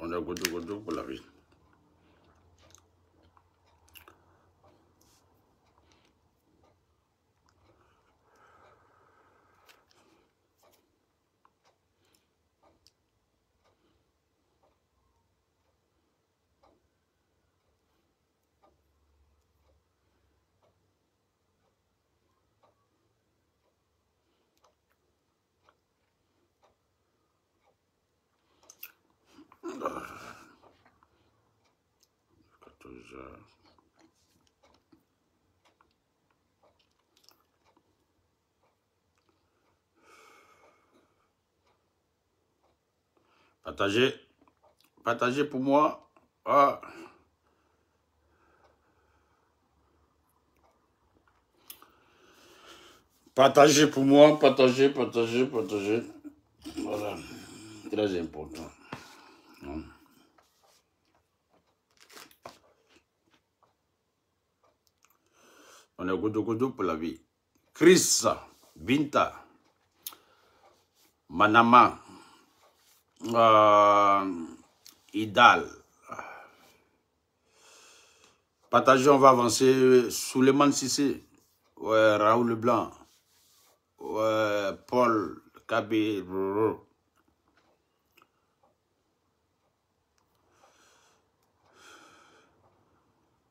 On a goûté pour la vie. Partagez pour moi. Ah. Partagez pour moi, partagez. Voilà, très important. On est goudou pour la vie. Chris, Binta, Manama, Idal. Partagez, on va avancer. Souleymane Sissé, ouais, Raoul Leblanc, ouais, Paul Kabé.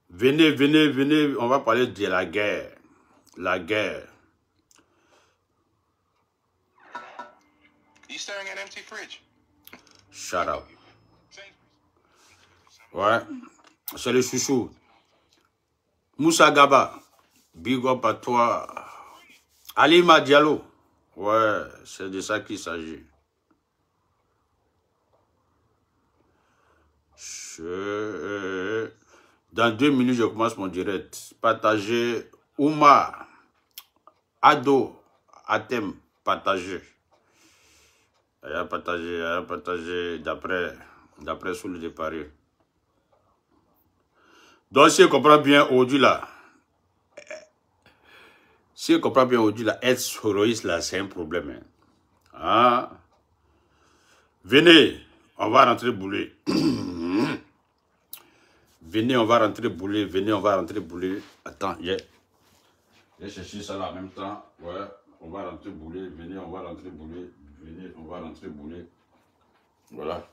Venez, on va parler de la guerre. La guerre. You staring at empty fridge? Shut up. Ouais, c'est le chouchou. Moussa Gaba, big up à toi. Alima Diallo, ouais, c'est de ça qu'il s'agit. Dans 2 minutes, je commence mon direct. Partagez. Oumar, Ado, Atem, partagez. Il a partagé d'après sous le départ. Donc, si on comprend bien aujourd'hui là, être soroïste là, c'est un problème. Hein. Ah. Venez, on va rentrer bouler. Venez, on va rentrer bouler. Attends, j'ai cherché ça là en même temps. Ouais, on va rentrer bouler. Venez, on va rentrer bouler. Venez, on va rentrer bouler. Voilà.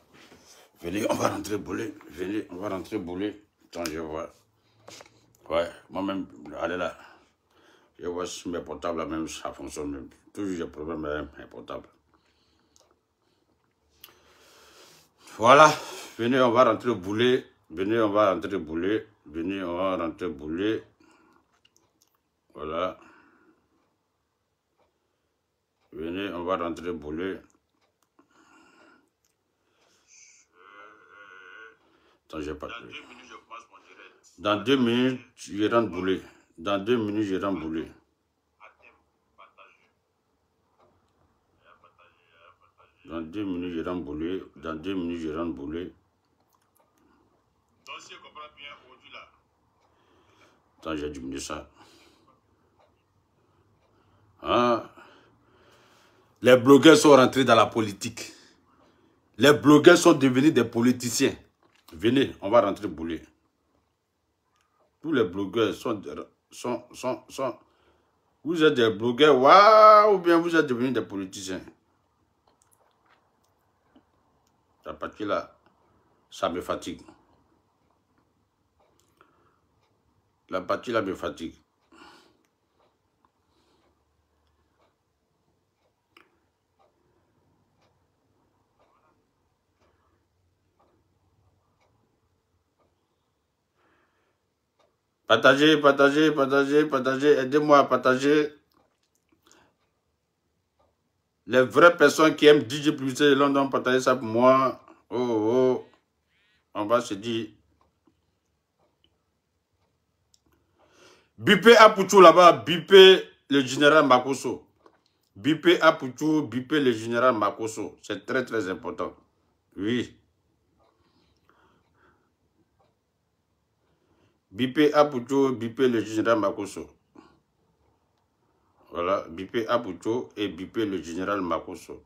Venez, on va rentrer bouler. Venez, on va rentrer bouler. Attends, je vois. Ouais, moi-même, allez là. Je vois si mes portables là même, ça fonctionne même. Toujours j'ai problème avec mes portables. Voilà. Venez, on va rentrer bouler. Venez, on va rentrer bouler. Venez, on va rentrer bouler. Voilà. Venez, on va rentrer bouler. Attends, j'ai pas. Dans 2 minutes, je rentre bouler. Dans 2 minutes, je rentre bouler. Dans 2 minutes, je rentre bouler. Dans 2 minutes, je rentre bouler. Attends, j'ai diminué ça. Hein? Les blogueurs sont rentrés dans la politique. Les blogueurs sont devenus des politiciens. Venez, on va rentrer bouler. Tous les blogueurs sont vous êtes des blogueurs, waouh, ou bien vous êtes devenus des politiciens. La partie là, ça me fatigue. La partie là me fatigue. Partagez, aidez-moi à partager. Les vraies personnes qui aiment DJ Publicité de London, partagez ça pour moi. Oh, on va se dire. Bipé Apoutou là-bas, bipé le général Makosso. Bipé Apoutou, bipé le général Makosso. C'est très très important. Oui. Bipé Apoutou, bipé le général Makosso. Voilà, bipé Apoutou et bipé le général Makosso.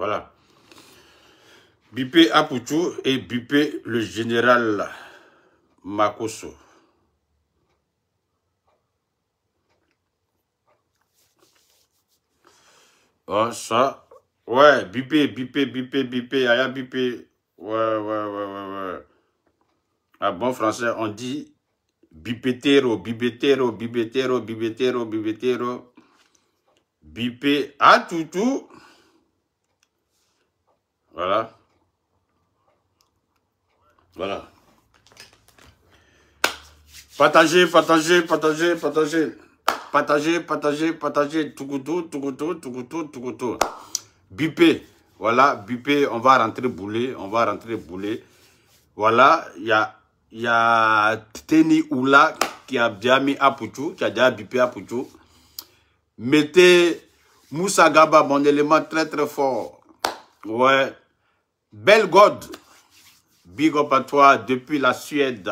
Voilà. Bipé Apoutou et bipé le général Makosso. Oh, ça. Ouais, bipé, aya bipé. Ouais. Ah bon français, on dit bipétéro. Bipé Apoutou. Voilà. Voilà. Partagez. Tout. Bipé. Voilà, bipé, on va rentrer bouler. Voilà, il y a Teni Oula qui a déjà mis Apoutou, qui a déjà bipé Apoutou. Mettez Moussa Gaba, mon élément très fort. Ouais. Belgod. Big up à toi depuis la Suède.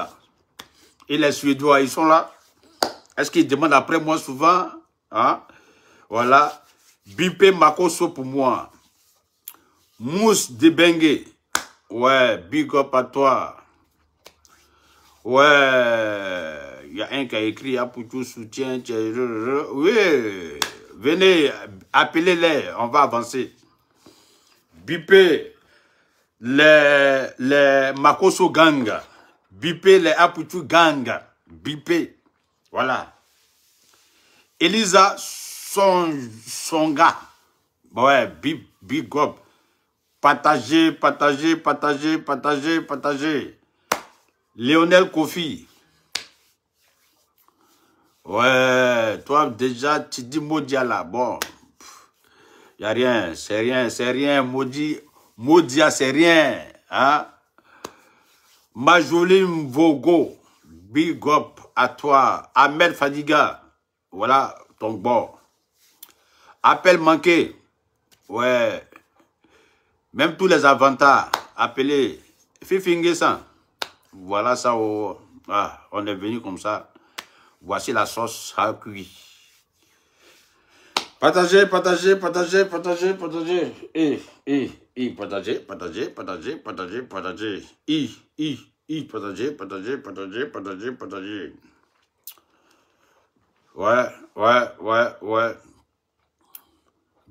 Et les Suédois, ils sont là. Est-ce qu'ils demandent après moi souvent? Hein? Voilà. Bipé Makosso pour moi. Mousse de Bengue. Ouais, big up à toi. Ouais. Il y a un qui a écrit Apoutou soutien. Oui. Venez, appelez-les. On va avancer. Bipé les Makosso gang. Bipé les Apoutou gang. Bipé. Voilà. Elisa Songa. Ouais, big up. Partagez. Lionel Kofi. Ouais, toi déjà, tu dis Modia là. Bon, il n'y a rien, c'est rien. Modia, c'est rien. Hein? Majolim Vogo. Big up à toi. Ahmed Fadiga. Voilà ton bord. Appel manqué. Ouais. Même tous les avatars. Appelez. Fifingue ça. Voilà ça. Oh. Ah, on est venu comme ça. Voici la sauce à cuire. Partagez. Partagez. Partagez. Ouais.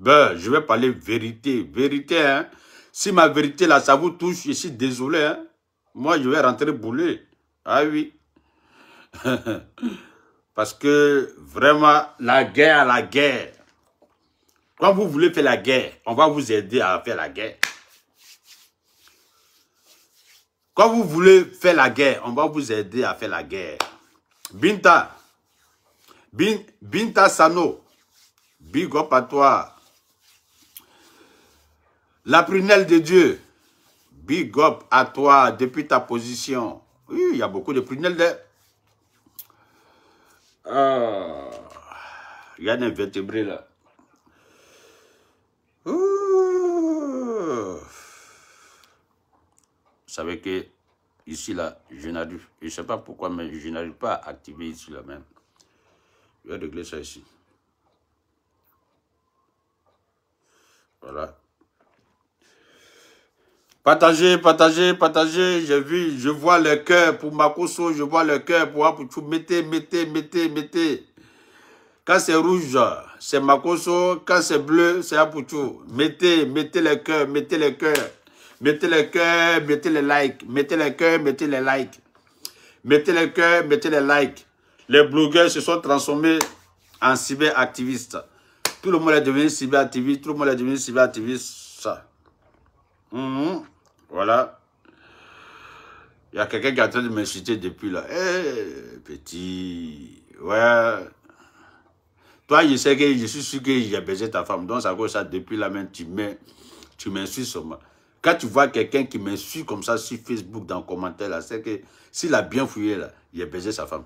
Ben, je vais parler vérité. Vérité, hein. Si ma vérité, là, ça vous touche, je suis désolé, hein. Moi, je vais rentrer bouler. Ah oui. Parce que, vraiment, la guerre. Quand vous voulez faire la guerre, on va vous aider à faire la guerre. Quand vous voulez faire la guerre, on va vous aider à faire la guerre. Binta Sano, big up à toi. La prunelle de Dieu, big up à toi depuis ta position. Oui, il y a beaucoup de prunelles de... Il y a un invertébré là. Vous savez que ici là, je n'arrive, je ne sais pas pourquoi, mais je n'arrive pas à activer ici là même. Je vais régler ça ici. Voilà. Partagez. J'ai vu, je vois le cœur pour Makosso, je vois le cœur pour Apoutou. Mettez. Quand c'est rouge, c'est Makosso. Quand c'est bleu, c'est Apoutou. Mettez les cœurs, mettez les likes. Mettez les likes. Les blogueurs se sont transformés en cyberactivistes. Tout le monde est devenu cyberactiviste. Voilà. Il y a quelqu'un qui est en train de m'insulter depuis là. Petit. Ouais. Toi, je sais que je suis sûr que j'ai baisé ta femme. Donc, ça cause ça depuis là même, tu m'insultes sur moi. Quand tu vois quelqu'un qui m'insulte comme ça sur Facebook dans le commentaire, là, c'est que s'il a bien fouillé là, il a baisé sa femme.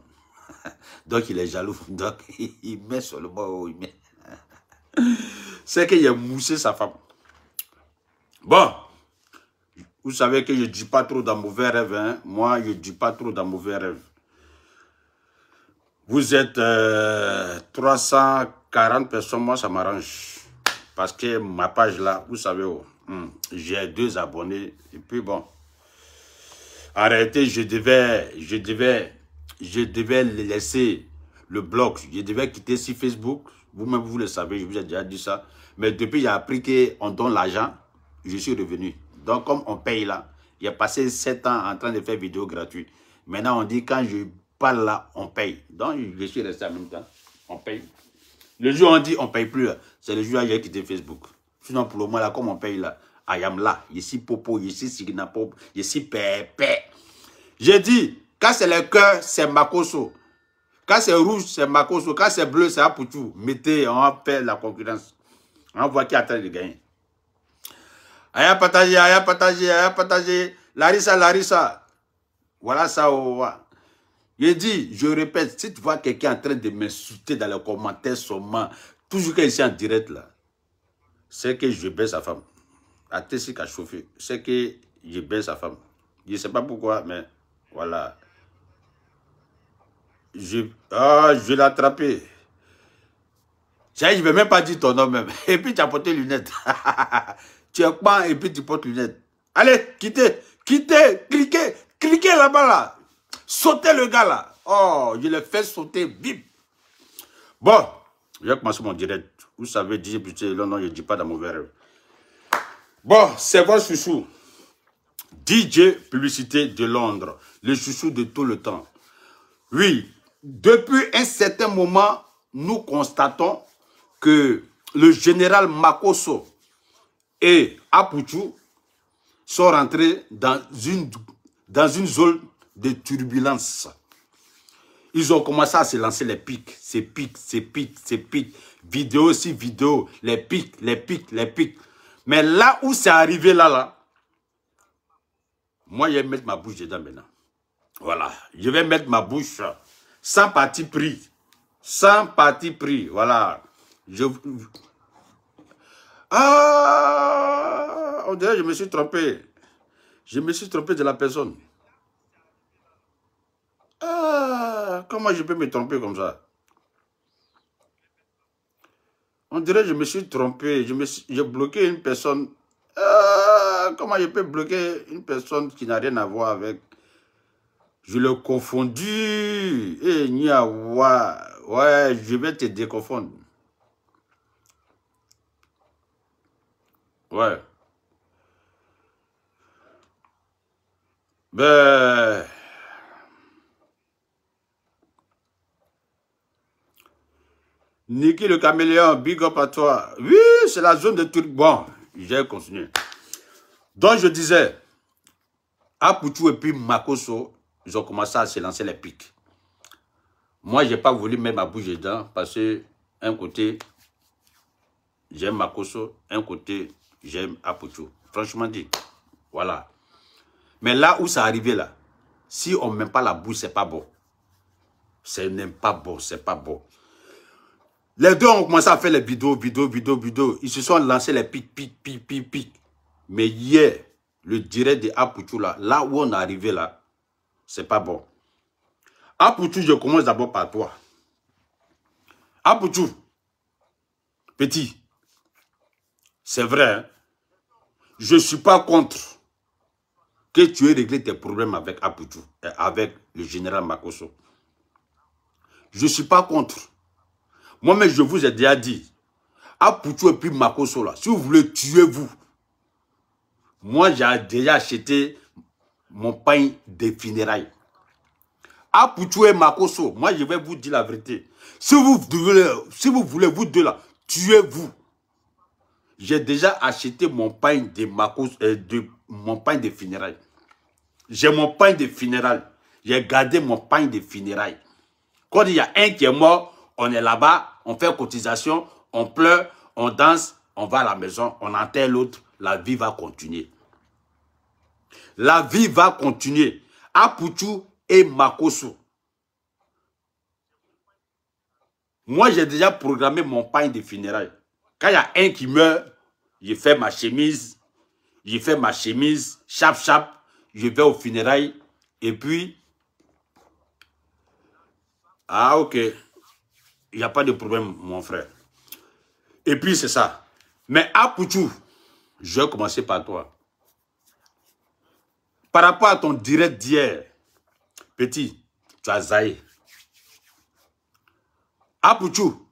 Donc, il est jaloux. Donc, il met sur le bord. C'est qu'il a moussé sa femme. Bon. Vous savez que je ne dis pas trop dans mauvais rêves. Hein? Moi, je ne dis pas trop dans mauvais rêves. Vous êtes 340 personnes, moi ça m'arrange. Parce que ma page là, vous savez où. J'ai 2 abonnés. Et puis bon. Arrêtez, je devais laisser le blog. Je devais quitter sur Facebook. Vous-même, vous le savez, je vous ai déjà dit ça. Mais depuis, j'ai appris qu'on donne l'argent. Je suis revenu. Donc, comme on paye là, il a passé 7 ans en train de faire vidéo gratuite. Maintenant, on dit quand je parle là, on paye. Donc, je suis resté en même temps. On paye. Le jour où on dit on ne paye plus, c'est le jour où j'ai quitté Facebook. Sinon, pour le moment, là, comme on paye là, I am là. Ici, Popo, ici, Signapop, ici, Pépé. J'ai dit, quand c'est le cœur, c'est Makoso. Quand c'est rouge, c'est Makoso. Quand c'est bleu, c'est Aputu. Mettez, on va faire la concurrence. On va voir qui est en train de gagner. Aya partagé, aya partagé, aya partagé. Larissa, Larissa. Voilà ça. Je dis, je répète, si tu vois quelqu'un en train de m'insulter dans les commentaires seulement, toujours qu'il est en direct là, c'est que je baisse sa femme. À Tessie qui a chauffé, c'est que je baisse sa femme. Je ne sais pas pourquoi, mais voilà. Je l'ai attrapé. Je ne vais même pas dire ton nom même. Et puis tu as porté lunettes. Tu es pas et puis tu portes lunettes. Allez, quittez, cliquez là-bas là. Sautez le gars là. Oh, je l'ai fait sauter, bip. Bon, je vais commencer mon direct. Vous savez, DJ putain, non, je ne dis pas dans mon verre. Bon, c'est votre chouchou. DJ Publicité de Londres. Le chouchou de tout le temps. Oui, depuis un certain moment, nous constatons que le général Makoso et Aputu sont rentrés dans une zone de turbulence. Ils ont commencé à se lancer les pics, ces pics. Vidéo sur vidéo, les pics. Mais là où c'est arrivé là, moi je vais mettre ma bouche dedans maintenant. Voilà, je vais mettre ma bouche sans parti pris. Sans parti pris, voilà. Ah, on dirait que je me suis trompé. Je me suis trompé de la personne. Ah, comment je peux me tromper comme ça? On dirait que je me suis trompé. J'ai bloqué une personne. Ah, comment je peux bloquer une personne qui n'a rien à voir avec... Je l'ai confondu. Eh, Niawa. Ouais, je vais te déconfondre. Ouais. Ben... Niki le caméléon, big up à toi. Oui, c'est la zone de Turc. Bon, j'ai continué. Donc je disais, Aputu et puis Makoso, ils ont commencé à se lancer les pics. Moi, je n'ai pas voulu mettre ma bouche dedans parce que, un côté, j'aime Makoso, un côté, j'aime Aputu. Franchement dit, voilà. Mais là où ça arrivé là, si on ne met pas la bouche, c'est pas bon. Ce n'est pas bon, c'est pas bon. Les deux ont commencé à faire les vidéos. Ils se sont lancés les pics. Mais hier, le direct de Aputu là où on est arrivé là, c'est pas bon. Aputu, je commence d'abord par toi. Aputu, petit, c'est vrai, hein? Je ne suis pas contre que tu aies réglé tes problèmes avec Aputu, avec le général Makoso. Je ne suis pas contre. Moi-même, je vous ai déjà dit, Aputu et puis Makoso là, si vous voulez tuer vous, moi j'ai déjà acheté mon pain de funérailles. Aputu et Makoso, moi je vais vous dire la vérité. Si vous voulez vous deux là, tuez-vous. J'ai déjà acheté mon pain de Makoso, mon pain de funérailles. J'ai mon pain de funérailles. J'ai gardé mon pain de funérailles. Quand il y a un qui est mort, on est là-bas, on fait cotisation, on pleure, on danse, on va à la maison, on enterre l'autre, la vie va continuer. La vie va continuer. Aputu et Makoso. Moi, j'ai déjà programmé mon pain de funérailles. Quand il y a un qui meurt, je fais ma chemise, chap, je vais aux funérailles, et puis, ah ok, il n'y a pas de problème, mon frère. Et puis, c'est ça. Mais Aputu, Je vais commencer par toi. Par rapport à ton direct d'hier, petit, tu as zaï. Apouchou,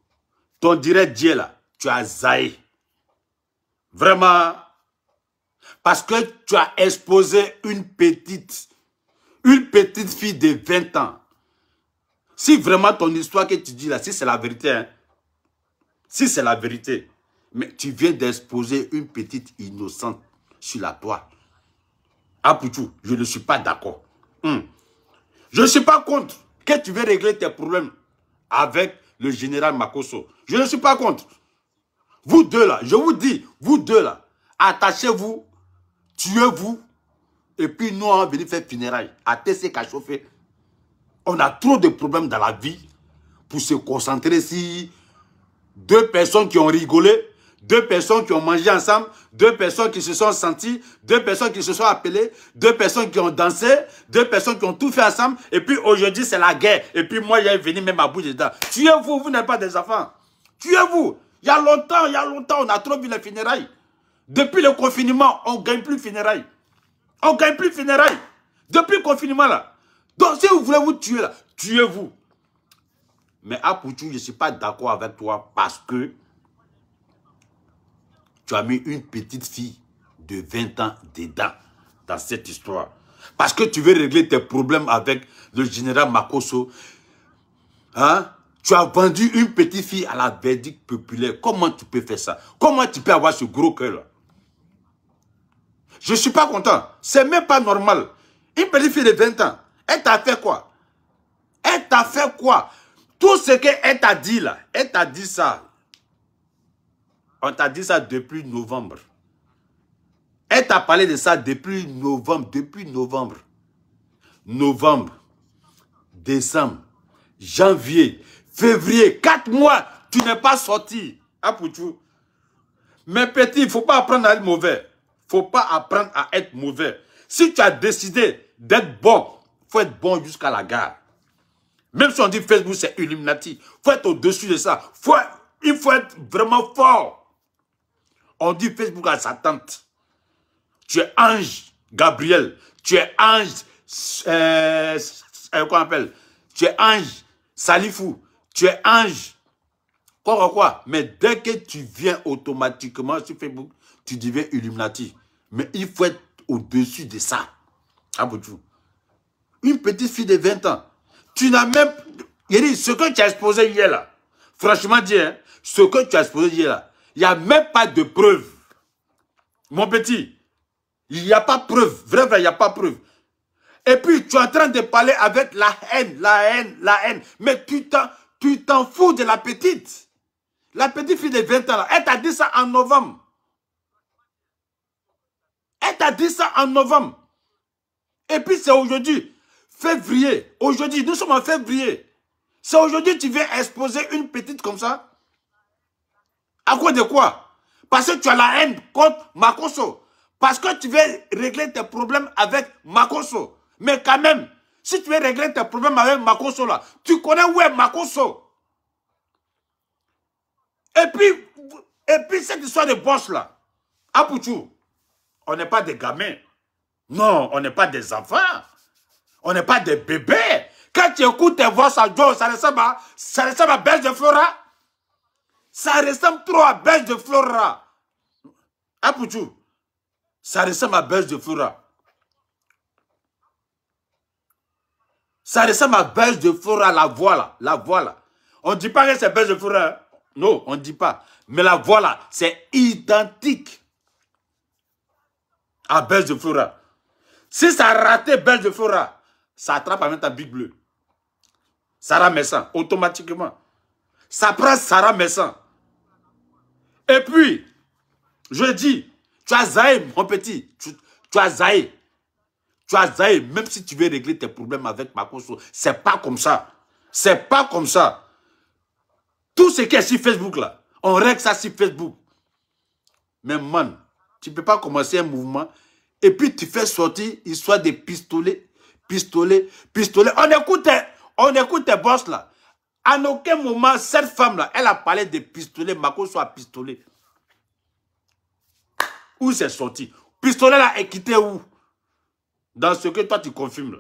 ton direct d'hier là, tu as zaï. Vraiment, parce que tu as exposé une petite fille de 20 ans. Si vraiment ton histoire que tu dis là, si c'est la vérité, hein, si c'est la vérité, mais tu viens d'exposer une petite innocente sur la toile. Apouchou, je ne suis pas d'accord. Je ne suis pas contre que tu veux régler tes problèmes avec le général Makosso. Je ne suis pas contre. Vous deux là, je vous dis, vous deux là, attachez-vous, tuez-vous, et puis nous on va venir faire funérailles à TC Kachofé. On a trop de problèmes dans la vie pour se concentrer sur deux personnes qui ont rigolé, deux personnes qui ont mangé ensemble, deux personnes qui se sont senties, deux personnes qui se sont appelées, deux personnes qui ont dansé, deux personnes qui ont tout fait ensemble. Et puis aujourd'hui, c'est la guerre. Et puis moi, j'ai venu même à bout dedans. Tuez-vous, vous n'êtes pas des enfants. Tuez-vous. Il y a longtemps, on a trop vu les funérailles. Depuis le confinement, on ne gagne plus funérailles. On ne gagne plus funérailles. Depuis le confinement, là. Donc, si vous voulez vous tuer, là, tuez-vous. Mais Apouchou, je ne suis pas d'accord avec toi parce que tu as mis une petite fille de 20 ans dedans, dans cette histoire. Parce que tu veux régler tes problèmes avec le général Makosso. Hein? Tu as vendu une petite fille à la verdict populaire. Comment tu peux faire ça? Comment tu peux avoir ce gros cœur-là? Je ne suis pas content. C'est même pas normal. Une petite fille de 20 ans, elle t'a fait quoi? Elle t'a fait quoi? Tout ce qu'elle t'a dit là, elle t'a dit ça. On t'a dit ça depuis novembre. Elle t'a parlé de ça depuis novembre. Novembre, décembre, janvier, février, 4 mois, tu n'es pas sorti. Apouchou. Mais petit, il ne faut pas apprendre à être mauvais. Il ne faut pas apprendre à être mauvais. Si tu as décidé d'être bon, il faut être bon jusqu'à la gare. Même si on dit Facebook, c'est Illuminati. Il faut être au-dessus de ça. Il faut être vraiment fort. On dit Facebook à sa tante. Tu es ange Gabriel. Tu es ange... comment on appelle? Tu es ange Salifou. Tu es ange... Quoi. Mais dès que tu viens automatiquement sur Facebook, tu deviens Illuminati. Mais il faut être au-dessus de ça. Abouchou. Une petite fille de 20 ans. Tu n'as même... Ce que tu as exposé hier là, franchement dit, hein, ce que tu as exposé hier là, il n'y a même pas de preuve. Mon petit, il n'y a pas preuve. Vrai, il n'y a pas preuve. Et puis, tu es en train de parler avec la haine. Mais tu t'en fous de la petite. La petite fille de 20 ans, là, elle t'a dit ça en novembre. Elle t'a dit ça en novembre. Et puis, c'est aujourd'hui, février. Aujourd'hui, nous sommes en février. C'est aujourd'hui que tu viens exposer une petite comme ça. À cause de quoi? Parce que tu as la haine contre Makosso. Parce que tu veux régler tes problèmes avec Makosso. Mais quand même, si tu veux régler tes problèmes avec Makosso là, tu connais où est Makosso. Et puis cette histoire de boss là, Apouchou, on n'est pas des gamins. Non, on n'est pas des enfants. On n'est pas des bébés. Quand tu écoutes tes voix à Joe, ça ressemble à Belge de Flora. Ça ressemble trop à Belge de Flora. Apouchou, ça ressemble à Belge de Flora. Ça ressemble à Belge de Flora, la voix là. On ne dit pas que c'est Belge de Flora. Hein? Non, on ne dit pas. Mais la voix là, c'est identique à Belge de Flora. Si ça a raté Belge de Flora, ça attrape en même temps Big Bleu. Sarah Messan, automatiquement. Ça prend Sarah Messan. Et puis, je dis, tu as zaï, mon petit. Tu as zaï. Tu as zaï, même si tu veux régler tes problèmes avec Makosso. C'est pas comme ça. C'est pas comme ça. Tout ce qui est sur Facebook là, on règle ça sur Facebook. Mais man, tu ne peux pas commencer un mouvement et puis tu fais sortir histoire de pistolets. On écoute tes boss là. À aucun moment, cette femme là, elle a parlé de pistolet, Makosso a pistolet. Où c'est sorti? Pistolet là est quitté où? Dans ce que toi tu confirmes là.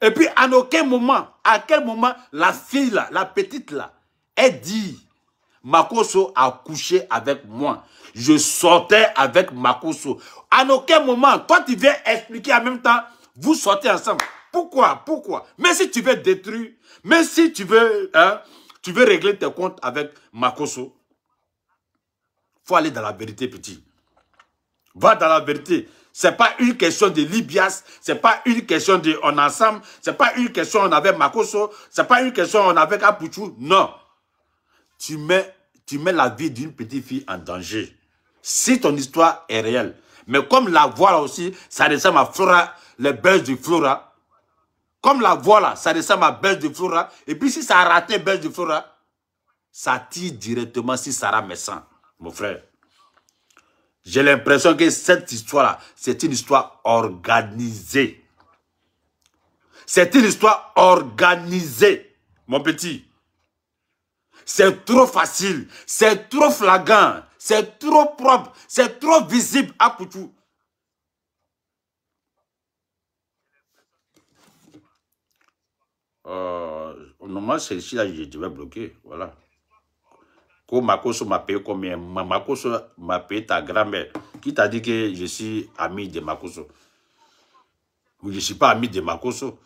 Et puis à aucun moment, à quel moment la fille là, la petite là, elle dit Makosso a couché avec moi. Je sortais avec Makosso. À aucun moment, toi tu viens expliquer en même temps, vous sortez ensemble. Pourquoi? Pourquoi? Mais si tu veux détruire, mais si tu veux, tu veux régler tes comptes avec Makosso, il faut aller dans la vérité, petit. Va dans la vérité. Ce n'est pas une question de Libias, ce n'est pas une question de on ensemble, ce n'est pas une question on avait Makosso, ce n'est pas une question on avait Apuchou. Non. Tu mets la vie d'une petite fille en danger. Si ton histoire est réelle. Mais comme la voix là aussi, ça ressemble à Flora, les Belges de Flora. Comme la voix là, ça ressemble à Belge de Flora. Et puis si ça a raté Belge de Flora, ça tire directement sur Sarah Messan, mon frère. J'ai l'impression que cette histoire-là, c'est une histoire organisée. C'est une histoire organisée, mon petit. C'est trop facile, c'est trop flagrant, c'est trop propre, c'est trop visible à Poutou. Normalement, celle-ci, là, je vais bloquer, voilà. Quand Makosso m'a payé combien? Makosso m'a payé ta grand-mère. Qui t'a dit que je suis ami de Makosso? Je ne suis pas ami de Makosso.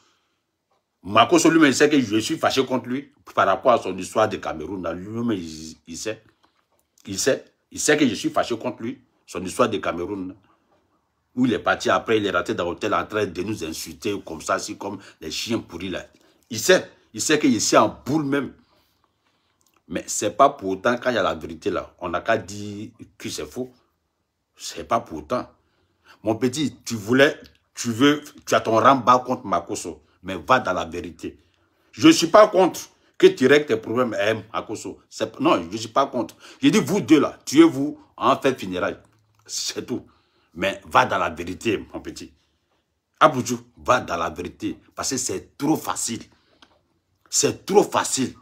Makosso lui-même, il sait que je suis fâché contre lui par rapport à son histoire de Cameroun. Lui-même, il sait. Il sait que je suis fâché contre lui, son histoire de Cameroun. Où il est parti après, il est rentré dans l'hôtel en train de nous insulter comme ça, si comme les chiens pourris là. Il sait que je suis en boule même. Mais ce n'est pas pour autant, quand il y a la vérité là, on n'a qu'à dire que c'est faux. Ce n'est pas pour autant. Mon petit, tu as ton rang-bas contre Makosso, mais va dans la vérité. Je ne suis pas contre que tu règles tes problèmes avec Makosso. Non, je ne suis pas contre. Je dis vous deux là, tuez-vous en fait funérailles. C'est tout. Mais va dans la vérité, mon petit. Abuju, va dans la vérité. Parce que c'est trop facile. C'est trop facile.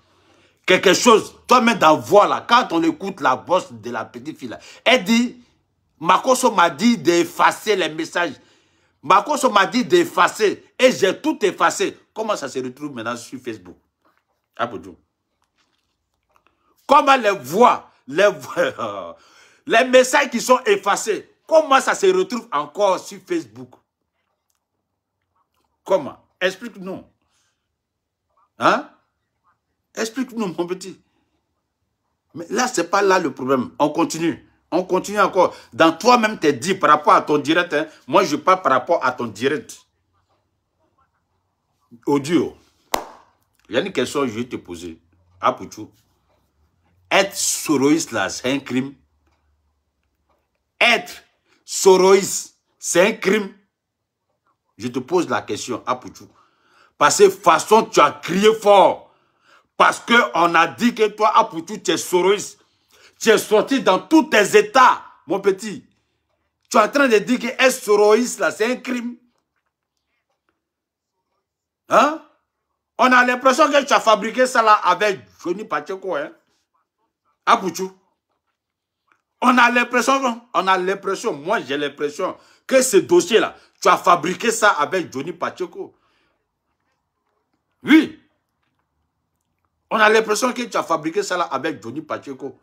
Quelque chose, toi-même dans voix là, quand on écoute la bosse de la petite fille là, elle dit, Makosso m'a dit d'effacer les messages. Makosso m'a dit d'effacer et j'ai tout effacé. Comment ça se retrouve maintenant sur Facebook? Abuju. Comment les voix, les messages qui sont effacés, comment ça se retrouve encore sur Facebook? Comment? Explique-nous. Hein? Explique-nous, mon petit. Mais là, ce n'est pas là le problème. On continue. On continue encore. Dans toi-même, tu dit par rapport à ton direct. Hein, moi, je parle par rapport à ton direct. Audio. Il y a une question que je vais te poser. Apuchou. Être soroïste, là, c'est un crime. Être soroïste, c'est un crime. Je te pose la question, Apuchou. Parce que de toute façon, tu as crié fort. Parce qu'on a dit que toi, Apuchou, tu es soroïste. Tu es sorti dans tous tes états, mon petit. Tu es en train de dire que être soroïste, là, c'est un crime. Hein? On a l'impression que tu as fabriqué ça là avec Johnny Pacheco, hein? Apuchou. On a l'impression, moi j'ai l'impression que ce dossier-là, tu as fabriqué ça avec Johnny Pacheco. Oui. On a l'impression que tu as fabriqué ça là avec Johnny Pacheco.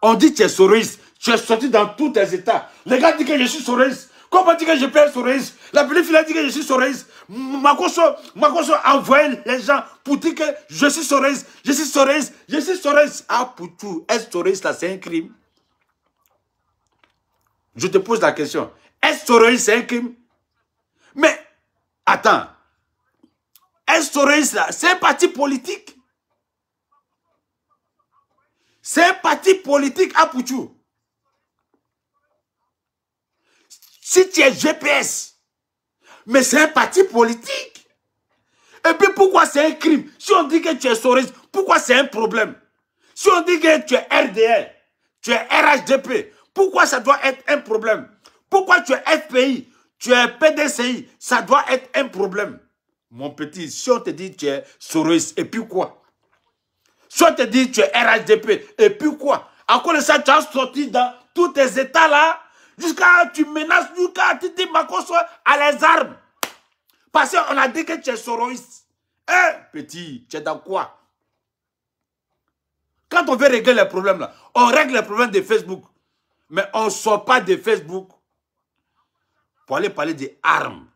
On dit que tu es soroïste. Tu es sorti dans tous tes états. Les gars disent que je suis soroïste. Comment dire que je peux être soroïste? La petite fille a dit que je suis soroïste. Makosso a envoyé les gens pour dire que je suis soroïste. Je suis soroïste. Je suis soroïste. Ah, pour tout. Être soroïste là, c'est un crime. Je te pose la question. Être soroïste, c'est un crime? Mais, attends. Être soroïste là, c'est un parti politique. C'est un parti politique à Pouchou. Si tu es GPS, mais c'est un parti politique. Et puis pourquoi c'est un crime? Si on dit que tu es soroïste, pourquoi c'est un problème? Si on dit que tu es RDR, tu es RHDP, pourquoi ça doit être un problème? Pourquoi tu es FPI, tu es PDCI, ça doit être un problème? Mon petit, si on te dit que tu es soroïste, et puis quoi? Si on te dit que tu es RHDP, et puis quoi? À cause de ça, tu as sorti dans tous tes états là, Jusqu'à tu menaces, jusqu'à tu dis Makosso à les armes. Parce qu'on a dit que tu es soroïste. Petit, tu es dans quoi? Quand on veut régler les problèmes là, on règle les problèmes de Facebook. Mais on ne sort pas de Facebook pour aller parler des armes.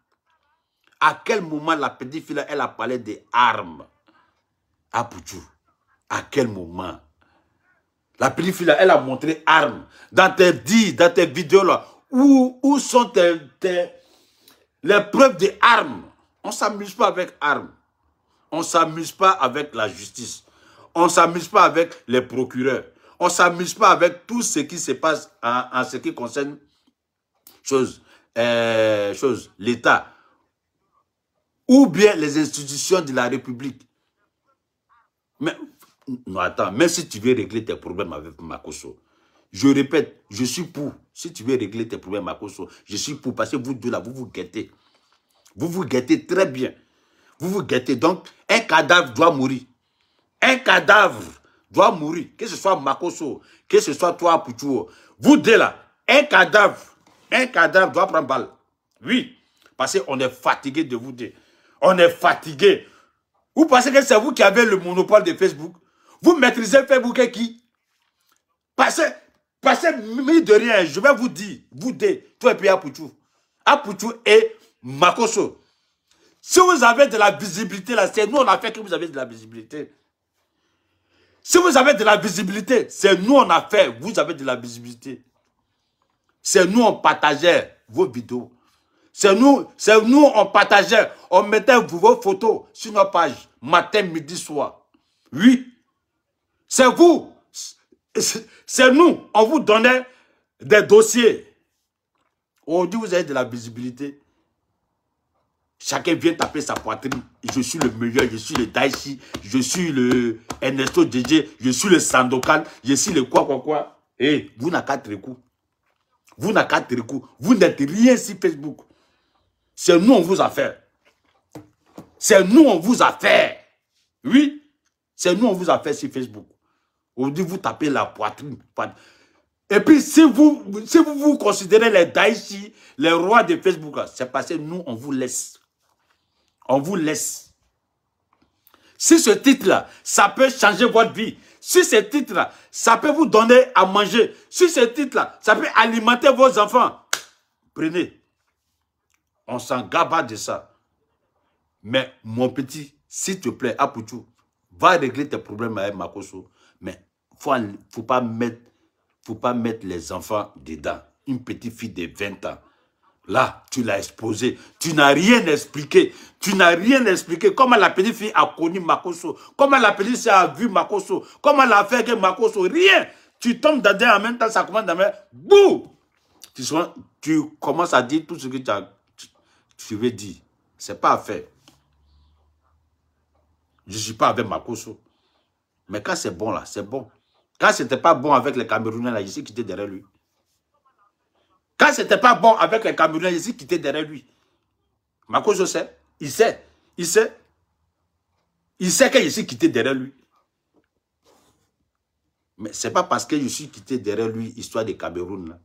À quel moment la petite fille, elle a parlé des armes? À Pouchou. À quel moment? La petite fille, elle a montré armes. Dans tes vidéos là, où sont les preuves des armes? On ne s'amuse pas avec armes. On ne s'amuse pas avec la justice. On ne s'amuse pas avec les procureurs. On ne s'amuse pas avec tout ce qui se passe en ce qui concerne l'État. Ou bien les institutions de la République. Mais, non, attends, même si tu veux régler tes problèmes avec Makosso, je répète, je suis pour. Si tu veux régler tes problèmes Makosso, je suis pour. Parce que vous deux là, vous vous guettez. Vous vous guettez très bien. Vous vous guettez. Donc, un cadavre doit mourir. Un cadavre doit mourir. Que ce soit Makosso, que ce soit toi, Pouchou. Vous deux là, un cadavre doit prendre balle. Oui, parce qu'on est fatigué de vous deux. On est fatigué. Vous pensez que c'est vous qui avez le monopole de Facebook? Vous maîtrisez Facebook et qui? Parce mine de rien, je vais vous dire, vous deux, toi et puis Apouchou. Apouchou et Makosso. Si vous avez de la visibilité là, c'est nous on a fait que vous avez de la visibilité. Si vous avez de la visibilité, c'est nous on a fait, vous avez de la visibilité. C'est nous on partageait vos vidéos. C'est nous on partageait, on mettait vos photos sur nos pages, matin, midi, soir. Oui, c'est vous. C'est nous, on vous donnait des dossiers. Aujourd'hui, vous avez de la visibilité. Chacun vient taper sa poitrine. Je suis le meilleur, je suis le Daichi, je suis le Ernesto DJ, je suis le Sandokan, je suis le quoi. Et vous n'avez qu'à tricou. Vous n'avez qu'à tricou. Vous n'êtes rien sur Facebook. C'est nous, on vous a fait. C'est nous, on vous a fait. Oui, c'est nous, on vous a fait sur Facebook. Aujourd'hui, vous tapez la poitrine. Et puis, si vous considérez les Daichi, les rois de Facebook, c'est parce que nous, on vous laisse. On vous laisse. Si ce titre-là, ça peut changer votre vie. Si ce titre-là, ça peut vous donner à manger. Si ce titre-là, ça peut alimenter vos enfants. Prenez. On s'en gabe de ça. Mais mon petit, s'il te plaît, Apouchou, va régler tes problèmes avec Makosso. Mais faut pas mettre les enfants dedans. Une petite fille de 20 ans. Là, tu l'as exposé. Tu n'as rien expliqué. Tu n'as rien expliqué. Comment la petite fille a connu Makosso. Comment la petite fille a vu Makosso. Comment elle a fait que Makosso. Rien. Tu tombes dedans en même temps, ça commence à mettre. Bouh! Tu commences à dire tout ce que tu veux dire. C'est pas à faire. Je ne suis pas avec Makosso. Mais quand c'est bon là, c'est bon. Quand c'était pas bon avec les Camerounais là, je suis quitté derrière lui. Quand c'était pas bon avec les Camerounais, je suis quitté derrière lui. Makosso sait. Il sait. Il sait. Il sait que je suis quitté derrière lui. Mais c'est pas parce que je suis quitté derrière lui, histoire de Cameroun là,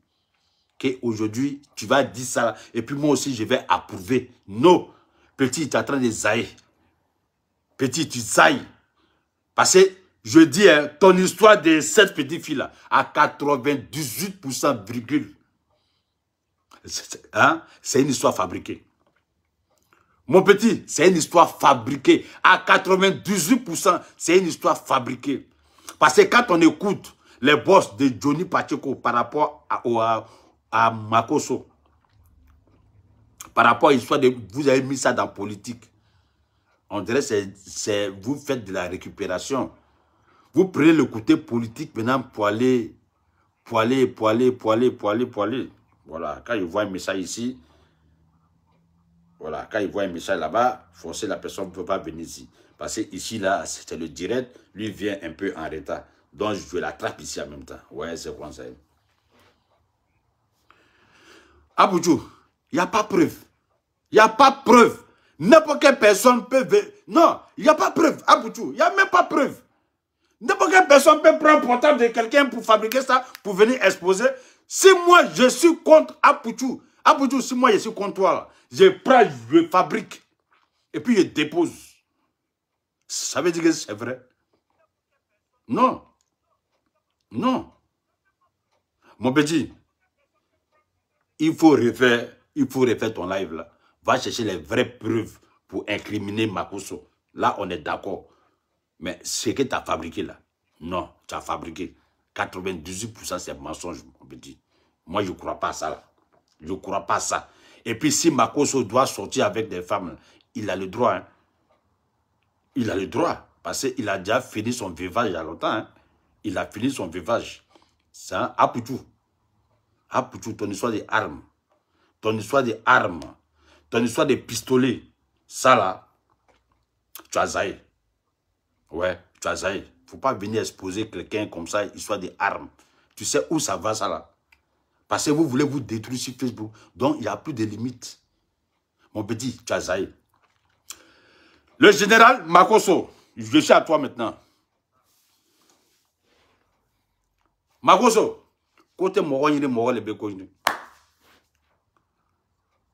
qu'aujourd'hui, tu vas dire ça là, et puis moi aussi, je vais approuver. Non. Petit, tu es en train de zaïr. Petit, tu zaïs. Parce que, je dis, hein, ton histoire de cette petite fille-là, à 98%, virgule, hein, c'est une histoire fabriquée. Mon petit, c'est une histoire fabriquée. À 98%, c'est une histoire fabriquée. Parce que quand on écoute les boss de Johnny Pacheco par rapport à Makosso, par rapport à l'histoire de... Vous avez mis ça dans la politique. On dirait que vous faites de la récupération. Vous prenez le côté politique maintenant pour aller. Voilà, quand il voit un message ici, voilà, quand il voit un message là-bas, forcément la personne ne peut pas venir ici. Parce que ici, là, c'est le direct, lui vient un peu en retard. Donc, je l'attrape ici en même temps. Ouais, c'est comme ça. Apouchou, il n'y a pas preuve. Il n'y a pas preuve. N'importe quelle personne peut... Non, il n'y a pas preuve. Apouchou, il n'y a même pas preuve. N'importe quelle personne peut prendre le portable de quelqu'un pour fabriquer ça, pour venir exposer. Si moi, je suis contre Apoutou, si moi, je suis contre toi, je prends, je fabrique, et puis je dépose. Ça veut dire que c'est vrai? Non. Non. Mon petit, il faut refaire ton live là. Va chercher les vraies preuves pour incriminer Makosso. Là, on est d'accord. Mais ce que tu as fabriqué là, non, tu as fabriqué. 98% c'est mensonge, mon petit. Moi, je ne crois pas à ça là. Je ne crois pas à ça. Et puis, si Makosso doit sortir avec des femmes, il a le droit. Hein. Il a le droit. Parce qu'il a déjà fini son veuvage il y a longtemps. Hein. Il a fini son veuvage. C'est un Apoutou. Apoutou, ton histoire des armes. Ton histoire des armes. Ton histoire des pistolets. Ça là, tu as zaï. Ouais, tu as zaï. Il ne faut pas venir exposer quelqu'un comme ça, histoire des armes. Tu sais où ça va ça là? Parce que vous voulez vous détruire sur Facebook. Donc, il n'y a plus de limites. Mon petit, tu as zaï. Le général Makosso, je suis à toi maintenant. Makosso, côté Moronyiri, Moro le Bekoyini.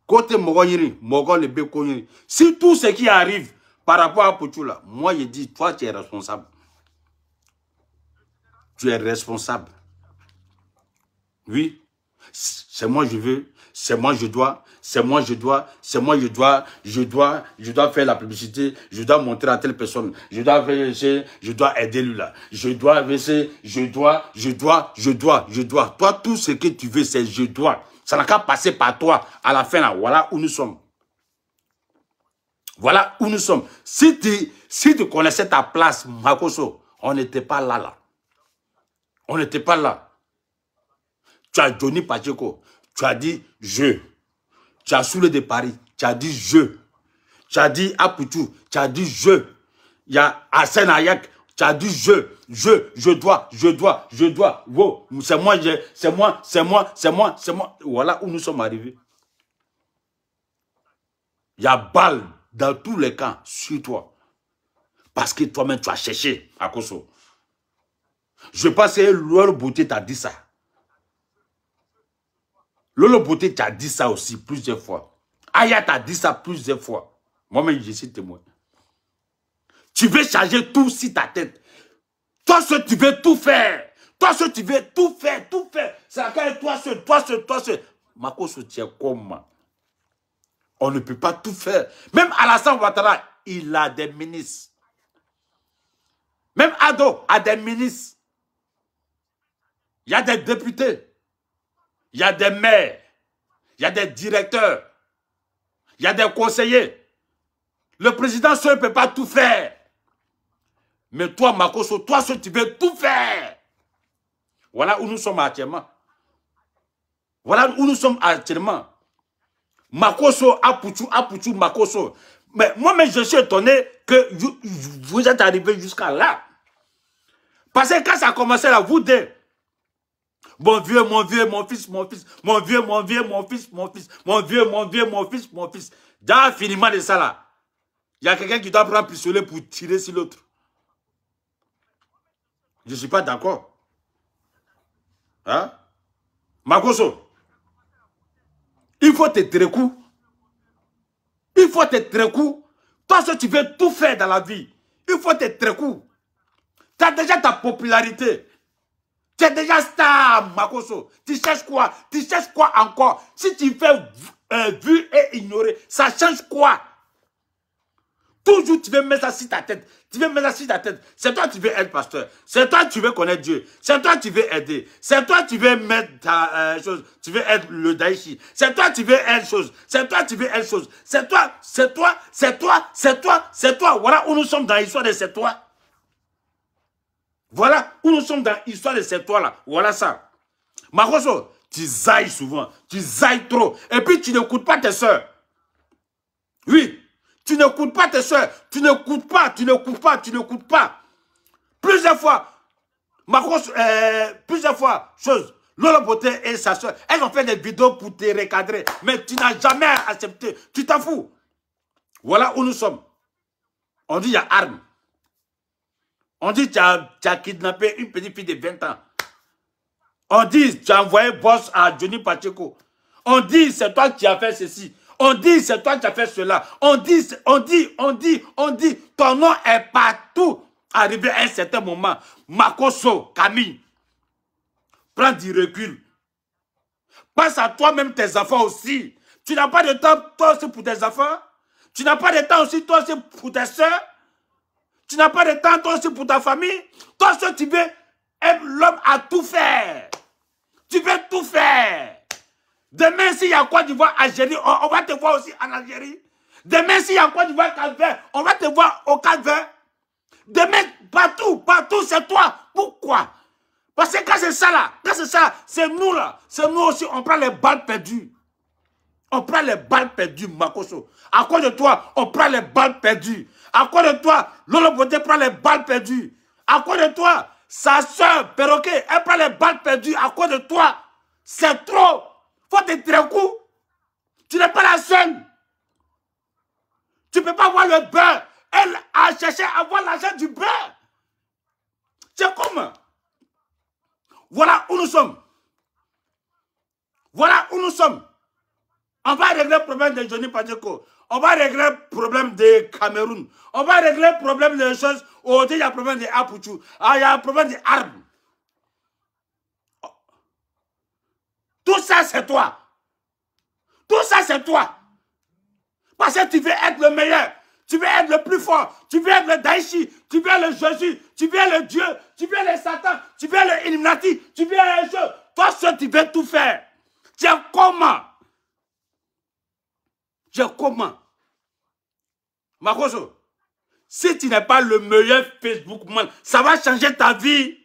Côté Moronyiri, Moro le Bekoyini. Si tout ce qui arrive par rapport à Pouchoula, moi je dis, toi tu es responsable. Tu es responsable. Oui. C'est moi je veux, c'est moi je dois, c'est moi je dois, c'est moi je dois faire la publicité, je dois montrer à telle personne, je dois aider lui là, je dois. Toi, tout ce que tu veux, c'est je dois. Ça n'a qu'à passer par toi à la fin là, voilà où nous sommes. Voilà où nous sommes. Si tu connaissais ta place, Makosso, on n'était pas là. On n'était pas là. Tu as Johnny Pacheco, tu as dit je. Tu as Soulé de Paris, tu as dit je. Tu as dit Apoutou, tu as dit je. Il y a Hassan Ayak, tu as dit je dois. Wow, c'est moi. Voilà où nous sommes arrivés. Il y a balle dans tous les camps sur toi. Parce que toi-même, tu as cherché à Kosso. Je pense que Lolo Beauté t'a dit ça. Lolo Beauté t'a dit ça aussi plusieurs fois. Aya t'a dit ça plusieurs fois. Moi-même, je suis témoin. Tu veux charger tout sur ta tête. Toi seul, tu veux tout faire. Toi seul, tu veux tout faire. C'est la carrière, toi seul. Makosso, tu es comme on ne peut pas tout faire. Même Alassane Ouattara, il a des ministres. Même Ado a des ministres. Il y a des députés. Il y a des maires. Il y a des directeurs. Il y a des conseillers. Le président seul ne peut pas tout faire. Mais toi, Makosso, toi seul, tu veux tout faire. Voilà où nous sommes actuellement. Makosso, Apoutou, Makosso. Mais moi-même, je suis étonné que vous êtes arrivé jusqu'à là. Parce que quand ça a commencé là, vous deux, mon vieux, mon fils, mon vieux, mon fils. Déjà, finiment de ça là. Il y a quelqu'un qui doit prendre un pistolet pour tirer sur l'autre. Je ne suis pas d'accord. Hein? Makosso, il faut te trécou. Toi, si tu veux tout faire dans la vie, il faut te trécou. Tu as déjà ta popularité. Tu es déjà star, Makosso. Tu cherches quoi? Encore? Si tu fais vu et ignoré, ça change quoi? Toujours, tu veux mettre ça sur ta tête. C'est toi qui veux être pasteur. C'est toi qui veux connaître Dieu. C'est toi qui veux aider. C'est toi qui veux mettre ta chose. Tu veux être le Daïchi. C'est toi qui veux être chose. C'est toi. Voilà où nous sommes dans l'histoire de c'est toi. Voilà où nous sommes dans l'histoire de c'est toi là. Voilà ça. Makosso, tu zailles souvent. Tu zailles trop. Et puis tu n'écoutes pas tes soeurs. Oui. Tu n'écoutes pas tes soeurs. Tu n'écoutes pas. Plusieurs fois, Makosso, Lolo Beauté et sa soeur, elles ont fait des vidéos pour te recadrer. Mais tu n'as jamais accepté. Tu t'en fous. Voilà où nous sommes. On dit il y a arme. On dit tu as kidnappé une petite fille de 20 ans. On dit, tu as envoyé boss à Johnny Pacheco. On dit, c'est toi qui as fait ceci. On dit, c'est toi qui as fait cela. On dit, ton nom est partout. Arrivé à un certain moment, Makoso, Camille, prends du recul. Pense à toi-même, tes enfants aussi. Tu n'as pas de temps, toi aussi, pour tes enfants. Tu n'as pas de temps aussi, toi aussi, pour tes soeurs. Tu n'as pas de temps, toi aussi, pour ta famille. Toi aussi, tu veux être l'homme à tout faire. Tu veux tout faire. Demain, s'il y a quoi d'Ivoire, Algérie, on va te voir aussi en Algérie. Demain, s'il y a quoi d'Ivoire, Cap-Vert, on va te voir au Cap-Vert. Demain, partout, c'est toi. Pourquoi? Parce que quand c'est ça là, c'est nous là. C'est nous aussi, on prend les balles perdues. On prend les balles perdues, Makoso. À cause de toi, on prend les balles perdues. À cause de toi, Lolo Boté prend les balles perdues. À cause de toi, sa soeur, Perroquet, elle prend les balles perdues. À cause de toi, c'est trop. Faut te tirer un coup. Tu n'es pas la seule. Tu ne peux pas avoir le beurre. Elle a cherché à avoir l'argent du beurre. C'est comme. Voilà où nous sommes. Voilà où nous sommes. On va régler le problème de Johnny Pacheco. On va régler le problème de Cameroun. On va régler le problème des choses. Il y a le problème de Apuchou. Il y a le problème des armes. Tout ça, c'est toi. Tout ça, c'est toi. Parce que tu veux être le meilleur. Tu veux être le plus fort. Tu veux être le Daïchi. Tu veux être le Jésus. Tu veux être le Dieu. Tu veux être le Satan. Tu veux être le Illuminati. Tu veux être le jeu. Toi seul, tu veux tout faire. Tu es comment? Tu es comment? Makoso, si tu n'es pas le meilleur Facebook man, ça va changer ta vie.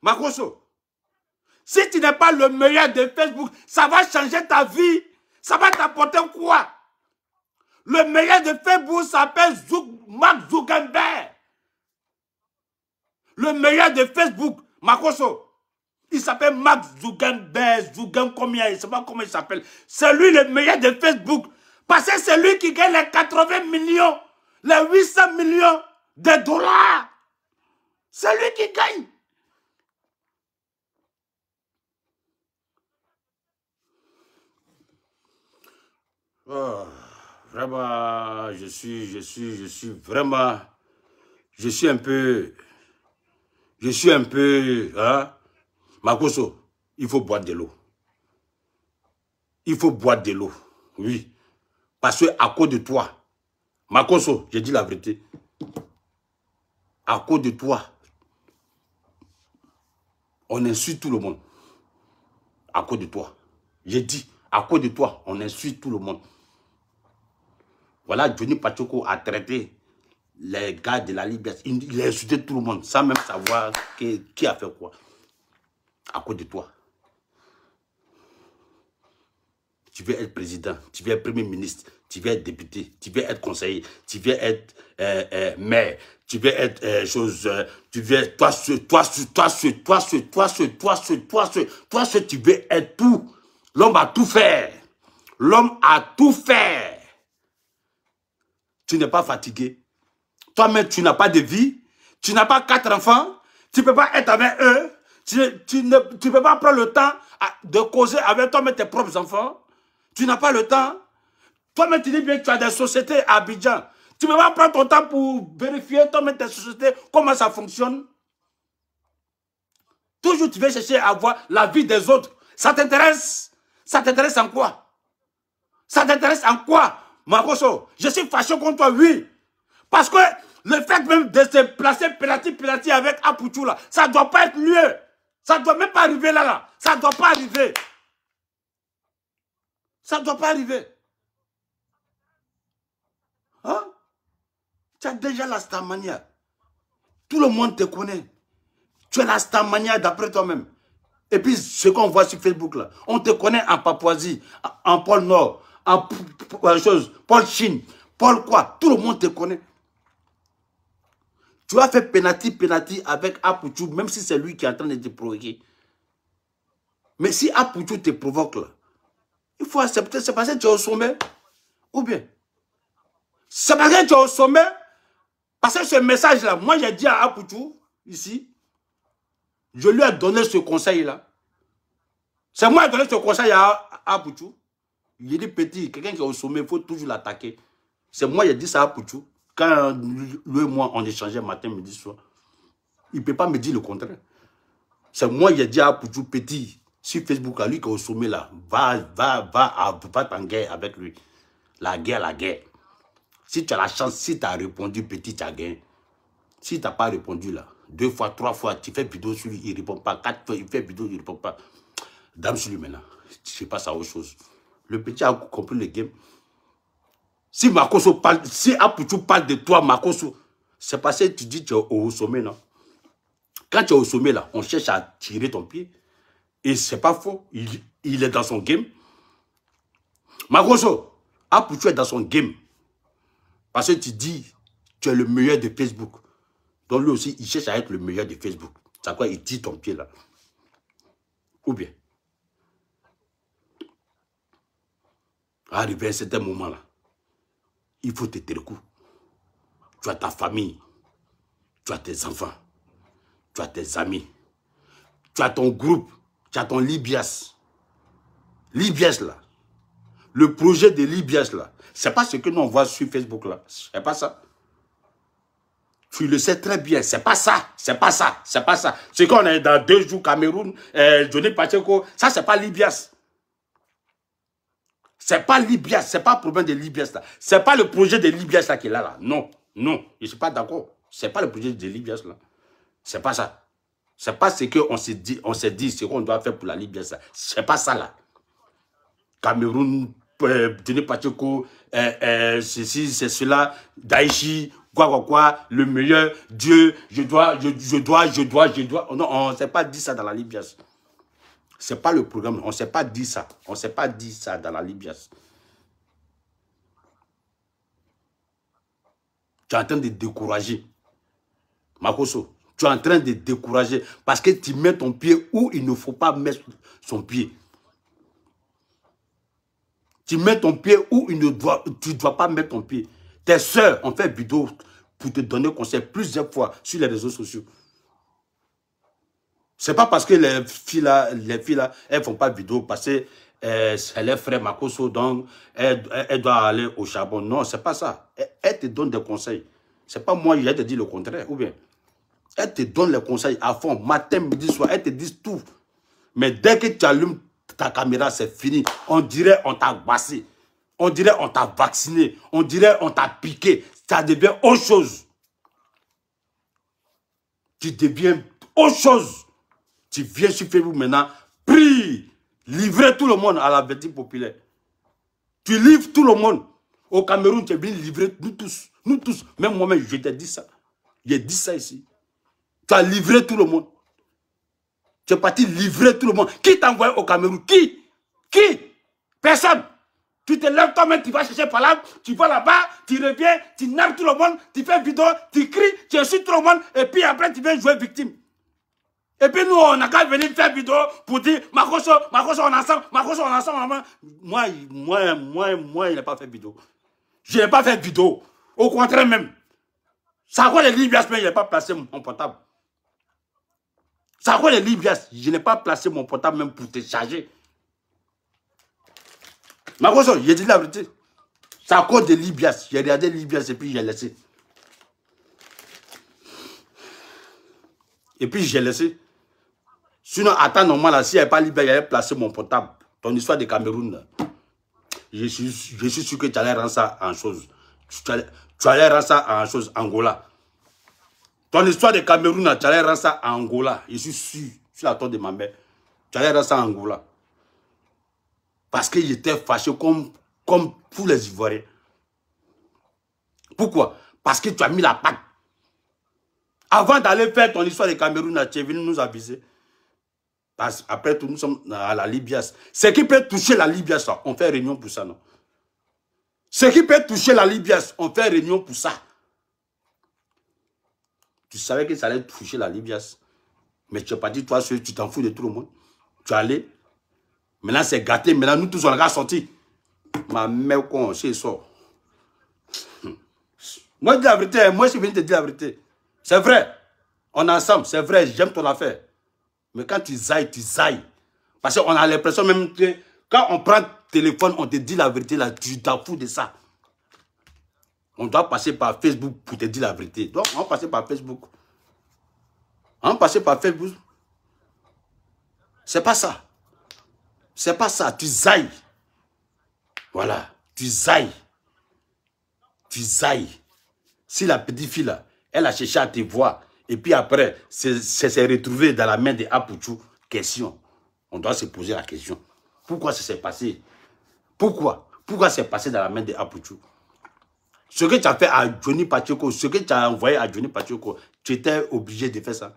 Makoso, si tu n'es pas le meilleur de Facebook, ça va changer ta vie. Ça va t'apporter quoi? Le meilleur de Facebook s'appelle Mark Zuckerberg. Le meilleur de Facebook, Makoso, il s'appelle Mark Zuckerberg. Combien, je ne sais pas comment il s'appelle. C'est lui le meilleur de Facebook. Parce que c'est lui qui gagne les 80 millions, les 800 millions de dollars. C'est lui qui gagne. Oh, vraiment, je suis vraiment, je suis un peu, hein, Makoso, il faut boire de l'eau. Il faut boire de l'eau, oui. Parce que à cause de toi, Makoso, j'ai dit la vérité, à cause de toi, on insulte tout le monde. À cause de toi. J'ai dit, à cause de toi, on insulte tout le monde. Voilà, Johnny Pacheco a traité les gars de la Libye. Il a insulté tout le monde, sans même savoir qui a fait quoi. À cause de toi. Tu veux être président, tu veux être premier ministre, tu veux être député, tu veux être conseiller, tu veux être maire, tu veux être tu veux, tu veux être tout. L'homme a tout fait. L'homme a tout fait. Tu n'es pas fatigué. Toi-même, tu n'as pas de vie. Tu n'as pas 4 enfants. Tu ne peux pas être avec eux. Tu ne peux pas prendre le temps de causer avec toi-même tes propres enfants. Tu n'as pas le temps. Toi-même, tu dis bien que tu as des sociétés à Abidjan. Tu ne peux pas prendre ton temps pour vérifier toi-même tes sociétés, comment ça fonctionne. Toujours, tu veux chercher à voir la vie des autres. Ça t'intéresse? Ça t'intéresse en quoi? Ça t'intéresse en quoi, Makoso? Je suis fâché contre toi, oui. Parce que le fait même de se placer pelati avec Apuchou, là, ça ne doit pas être lieu. Ça ne doit même pas arriver là. Ça ne doit pas arriver. Ça ne doit pas arriver. Hein? Tu as déjà la Starmania. Tout le monde te connaît. Tu as la Starmania d'après toi-même. Et puis, ce qu'on voit sur Facebook, là, on te connaît en Papouasie, en pôle Nord, en pôle Chine, pôle quoi. Tout le monde te connaît. Tu as fait penalty avec Apuchou, même si c'est lui qui est en train de te provoquer. Mais si Apuchou te provoque, là, il faut accepter, c'est parce que tu es au sommet. Ou bien, c'est parce que tu es au sommet. Parce que ce message-là, moi j'ai dit à Apuchou, ici, Je lui ai donné ce conseil-là. C'est moi qui ai donné ce conseil à Pouchou. Il dit, petit, quelqu'un qui est au sommet, il faut toujours l'attaquer. C'est moi qui ai dit ça à Pouchou. Quand lui et moi, on échangeait matin, midi, soir. Il ne peut pas me dire le contraire. C'est moi qui ai dit à Pouchou, petit, sur Facebook, à lui qui est au sommet là, va en guerre avec lui. La guerre. Si tu as la chance, si tu as répondu, petit, tu as gagné. Si tu n'as pas répondu là, 2 fois, 3 fois, tu fais vidéo sur lui, il ne répond pas. 4 fois, il fait vidéo, il ne répond pas. Dame sur lui maintenant. Je passe à autre chose. Le petit a compris le game. Si Makoso parle, si Apuchou parle de toi, Makoso, c'est parce que tu dis que tu es au sommet, non? Quand tu es au sommet là, on cherche à tirer ton pied. Et c'est pas faux. Il est dans son game. Makoso, Apuchou est dans son game. Parce que tu dis, tu es le meilleur de Facebook. Donc lui aussi, il cherche à être le meilleur de Facebook. C'est quoi, il tire ton pied là. Ou bien, arrivé à un certain moment là, il faut te tirer le coup. Tu as ta famille, tu as tes enfants, tu as tes amis, tu as ton groupe, tu as ton Libias. Libias là, le projet de Libias là, c'est pas ce que nous on voit sur Facebook là, c'est pas ça. Tu le sais très bien, c'est pas ça, c'est pas ça, c'est pas ça. Ce qu'on est dans 2 jours Cameroun, Johnny Pacheco, ça c'est pas Libias. C'est pas Libias, c'est pas le problème de Libias là. C'est pas le projet de Libias là qui est là. Non, non, je suis pas d'accord. C'est pas le projet de Libias là. C'est pas ça. C'est pas ce qu'on s'est dit, ce qu'on doit faire pour la Libias là. C'est pas ça là. Cameroun, Johnny Pacheco, ceci, c'est cela, Daichi, quoi, le meilleur, Dieu, je dois. Non, on ne s'est pas dit ça dans la Libias. Ce n'est pas le programme, on ne s'est pas dit ça. On ne s'est pas dit ça dans la Libias. Tu es en train de décourager. Makoso, tu es en train de décourager parce que tu mets ton pied où il ne faut pas mettre son pied. Tu mets ton pied où tu ne dois pas mettre ton pied. Tes soeurs ont fait vidéo pour te donner conseil plusieurs fois sur les réseaux sociaux. C'est pas parce que les filles là, elles ne font pas vidéo parce que c'est leur frère Makoso, donc elles doivent aller au charbon. Non, c'est pas ça. Elles te donnent des conseils. C'est pas moi, je te dis le contraire. Ou bien, elles te donnent les conseils à fond, matin, midi, soir. Elles te disent tout. Mais dès que tu allumes ta caméra, c'est fini. On dirait on t'a bassé. On dirait on t'a vacciné. On dirait on t'a piqué. Ça devient autre chose. Tu deviens autre chose. Tu viens sur Facebook maintenant, prie, livrer tout le monde à la vertu populaire. Tu livres tout le monde. Au Cameroun, tu es bien livré, nous tous. Même moi-même, je t'ai dit ça. J'ai dit ça ici. Tu as livré tout le monde. Tu es parti livrer tout le monde. Qui t'a envoyé au Cameroun? Qui? Personne. Tu te lèves toi-même, tu vas chercher par là, tu vas là-bas, tu reviens, tu narres tout le monde, tu fais vidéo, tu cries, tu insultes tout le monde, et puis après tu viens jouer victime. Et puis nous, on n'a qu'à venir faire vidéo pour dire Makoso, on est ensemble, Makoso, on est ensemble. Moi, il n'a pas fait vidéo. Je n'ai pas fait vidéo. Au contraire même. Ça quoi les Libias, mais je n'ai pas placé mon portable. Ça quoi les Libias, je n'ai pas placé mon portable même pour te charger. Makoso, j'ai dit la vérité. C'est à cause de Libias. J'ai regardé Libias et puis j'ai laissé. Et puis j'ai laissé. Sinon, à temps normal, si il n'y avait pas Libya, j'allais placer mon portable. Ton histoire de Cameroun, là. Je suis sûr que tu allais rendre ça en chose. Tu allais rendre ça en chose, Angola. Ton histoire de Cameroun, là, tu allais rendre ça en Angola. Je suis sûr, sur la tombe de ma mère. Tu allais rendre ça en Angola. Parce que j'étais fâché comme tous les Ivoiriens. Pourquoi? Parce que tu as mis la patte. Avant d'aller faire ton histoire de Cameroun, là, tu es venu nous aviser. Parce après tout, nous sommes à la Libias. Ce qui peut toucher la Libias, on fait réunion pour ça, non? Ce qui peut toucher la Libias, on fait réunion pour ça. Tu savais que ça allait toucher la Libias. Mais tu n'as pas dit, toi, tu t'en fous de tout le monde. Tu es allé. Maintenant, c'est gâté. Maintenant, nous tous, on a sorti. Ma mère, quand on sort. Moi, je dis la vérité. Moi, je suis venu te dire la vérité. C'est vrai. On est ensemble. C'est vrai. J'aime ton affaire. Mais quand tu zailles, tu zailles. Parce qu'on a l'impression même que quand on prend le téléphone, on te dit la vérité, là, tu t'en fous de ça. On doit passer par Facebook pour te dire la vérité. Donc, on va passer par Facebook. On va passer par Facebook. C'est pas ça. C'est pas ça. Tu zailles. Voilà. Tu zailles. Tu zailles. Si la petite fille, là, elle a cherché à te voir, et puis après, c'est retrouvé dans la main de Apouchou, question. On doit se poser la question. Pourquoi ça s'est passé? Pourquoi? Pourquoi c'est passé dans la main de Apouchou? Ce que tu as fait à Johnny Pacheco, ce que tu as envoyé à Johnny Pacheco, tu étais obligé de faire ça.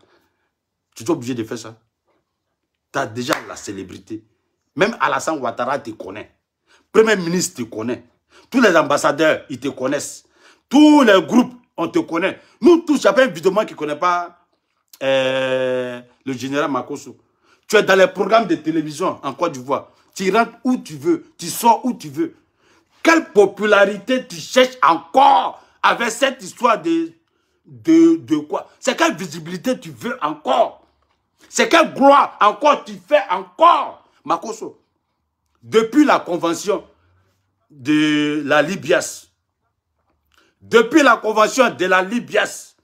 Tu étais obligé de faire ça. Tu as déjà la célébrité. Même Alassane Ouattara te connaît. Premier ministre te connaît. Tous les ambassadeurs, ils te connaissent. Tous les groupes, on te connaît. Nous tous, il n'y a pas un vidéo qui ne connaît pas le général Makosso. Tu es dans les programmes de télévision en Côte d'Ivoire. Tu rentres où tu veux. Tu sors où tu veux. Quelle popularité tu cherches encore avec cette histoire de quoi? C'est quelle visibilité tu veux encore? C'est quelle gloire encore tu fais encore, Makosso? Depuis la convention de la Libias, depuis la convention de la Libias,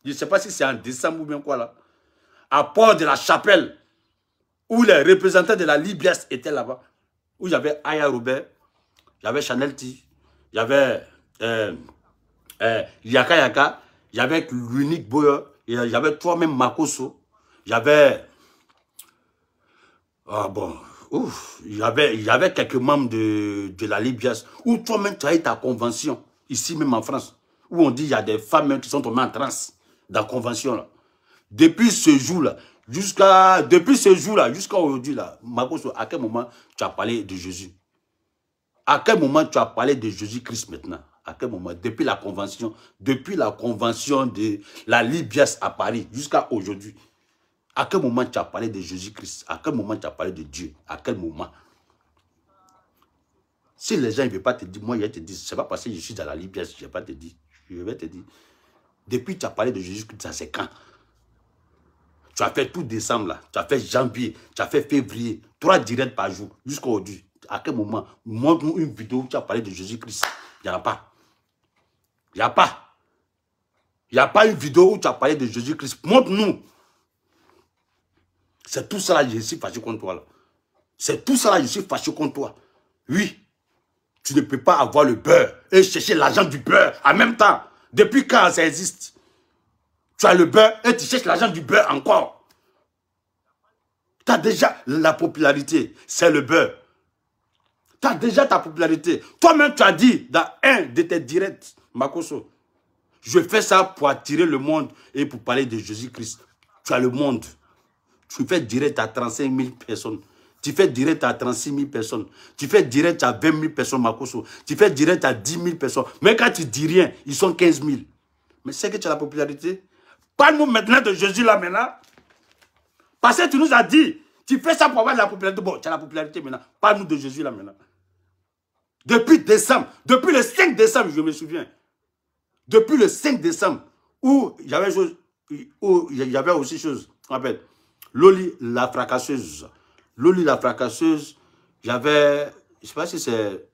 je ne sais pas si c'est en décembre ou bien quoi là, à Port de la Chapelle, où les représentants de la Libias étaient là-bas, où il y avait Aya Robert, il y avait Chanel T, il y avait Yaka Yaka, il y avait l'unique Boyer, il y avait toi-même Makosso, il y avait... Ah bon, ouf, il y avait quelques membres de la Libias, où toi-même tu as eu ta convention, ici même en France, où on dit qu'il y a des femmes qui sont tombées en transe dans la convention là. Depuis ce jour-là, jusqu'à aujourd'hui, là, Makosso, à quel moment tu as parlé de Jésus? À quel moment tu as parlé de Jésus-Christ maintenant? À quel moment? Depuis la convention de la Libias à Paris jusqu'à aujourd'hui. À quel moment tu as parlé de Jésus-Christ? À quel moment tu as parlé de Dieu? À quel moment? Si les gens ne veulent pas te dire, moi je te dis, c'est pas parce que je suis dans la Libias, je ne vais pas te dire. Je vais te dire. Depuis que tu as parlé de Jésus-Christ, ça c'est quand? Tu as fait tout décembre là, tu as fait janvier, tu as fait février, 3 directs par jour, jusqu'à aujourd'hui. À quel moment? Montre-nous une vidéo où tu as parlé de Jésus-Christ. Il n'y en a pas. Il n'y a pas. Il n'y a pas une vidéo où tu as parlé de Jésus-Christ. Montre-nous. C'est tout ça là, je suis fâché contre toi là. C'est tout ça là, je suis fâché contre toi. Oui. Tu ne peux pas avoir le beurre et chercher l'argent du beurre en même temps. Depuis quand ça existe? Tu as le beurre et tu cherches l'argent du beurre encore. Tu as déjà la popularité, c'est le beurre. Tu as déjà ta popularité. Toi-même, tu as dit dans un de tes directs, Makosso, je fais ça pour attirer le monde et pour parler de Jésus-Christ. Tu as le monde. Tu fais direct à 35 000 personnes. Tu fais direct à 36 000 personnes. Tu fais direct à 20 000 personnes, Makosso. Tu fais direct à 10 000 personnes. Mais quand tu dis rien, ils sont 15 000. Mais c'est que tu as la popularité. Parle-nous maintenant de Jésus là maintenant. Parce que tu nous as dit, tu fais ça pour avoir de la popularité. Bon, tu as la popularité maintenant. Parle-nous de Jésus là maintenant. Depuis décembre, depuis le 5 décembre, je me souviens. Depuis le 5 décembre, où il y avait aussi chose, on appelle Loli la fracasseuse. Loli la fracasseuse, il y avait, je ne sais pas si c'est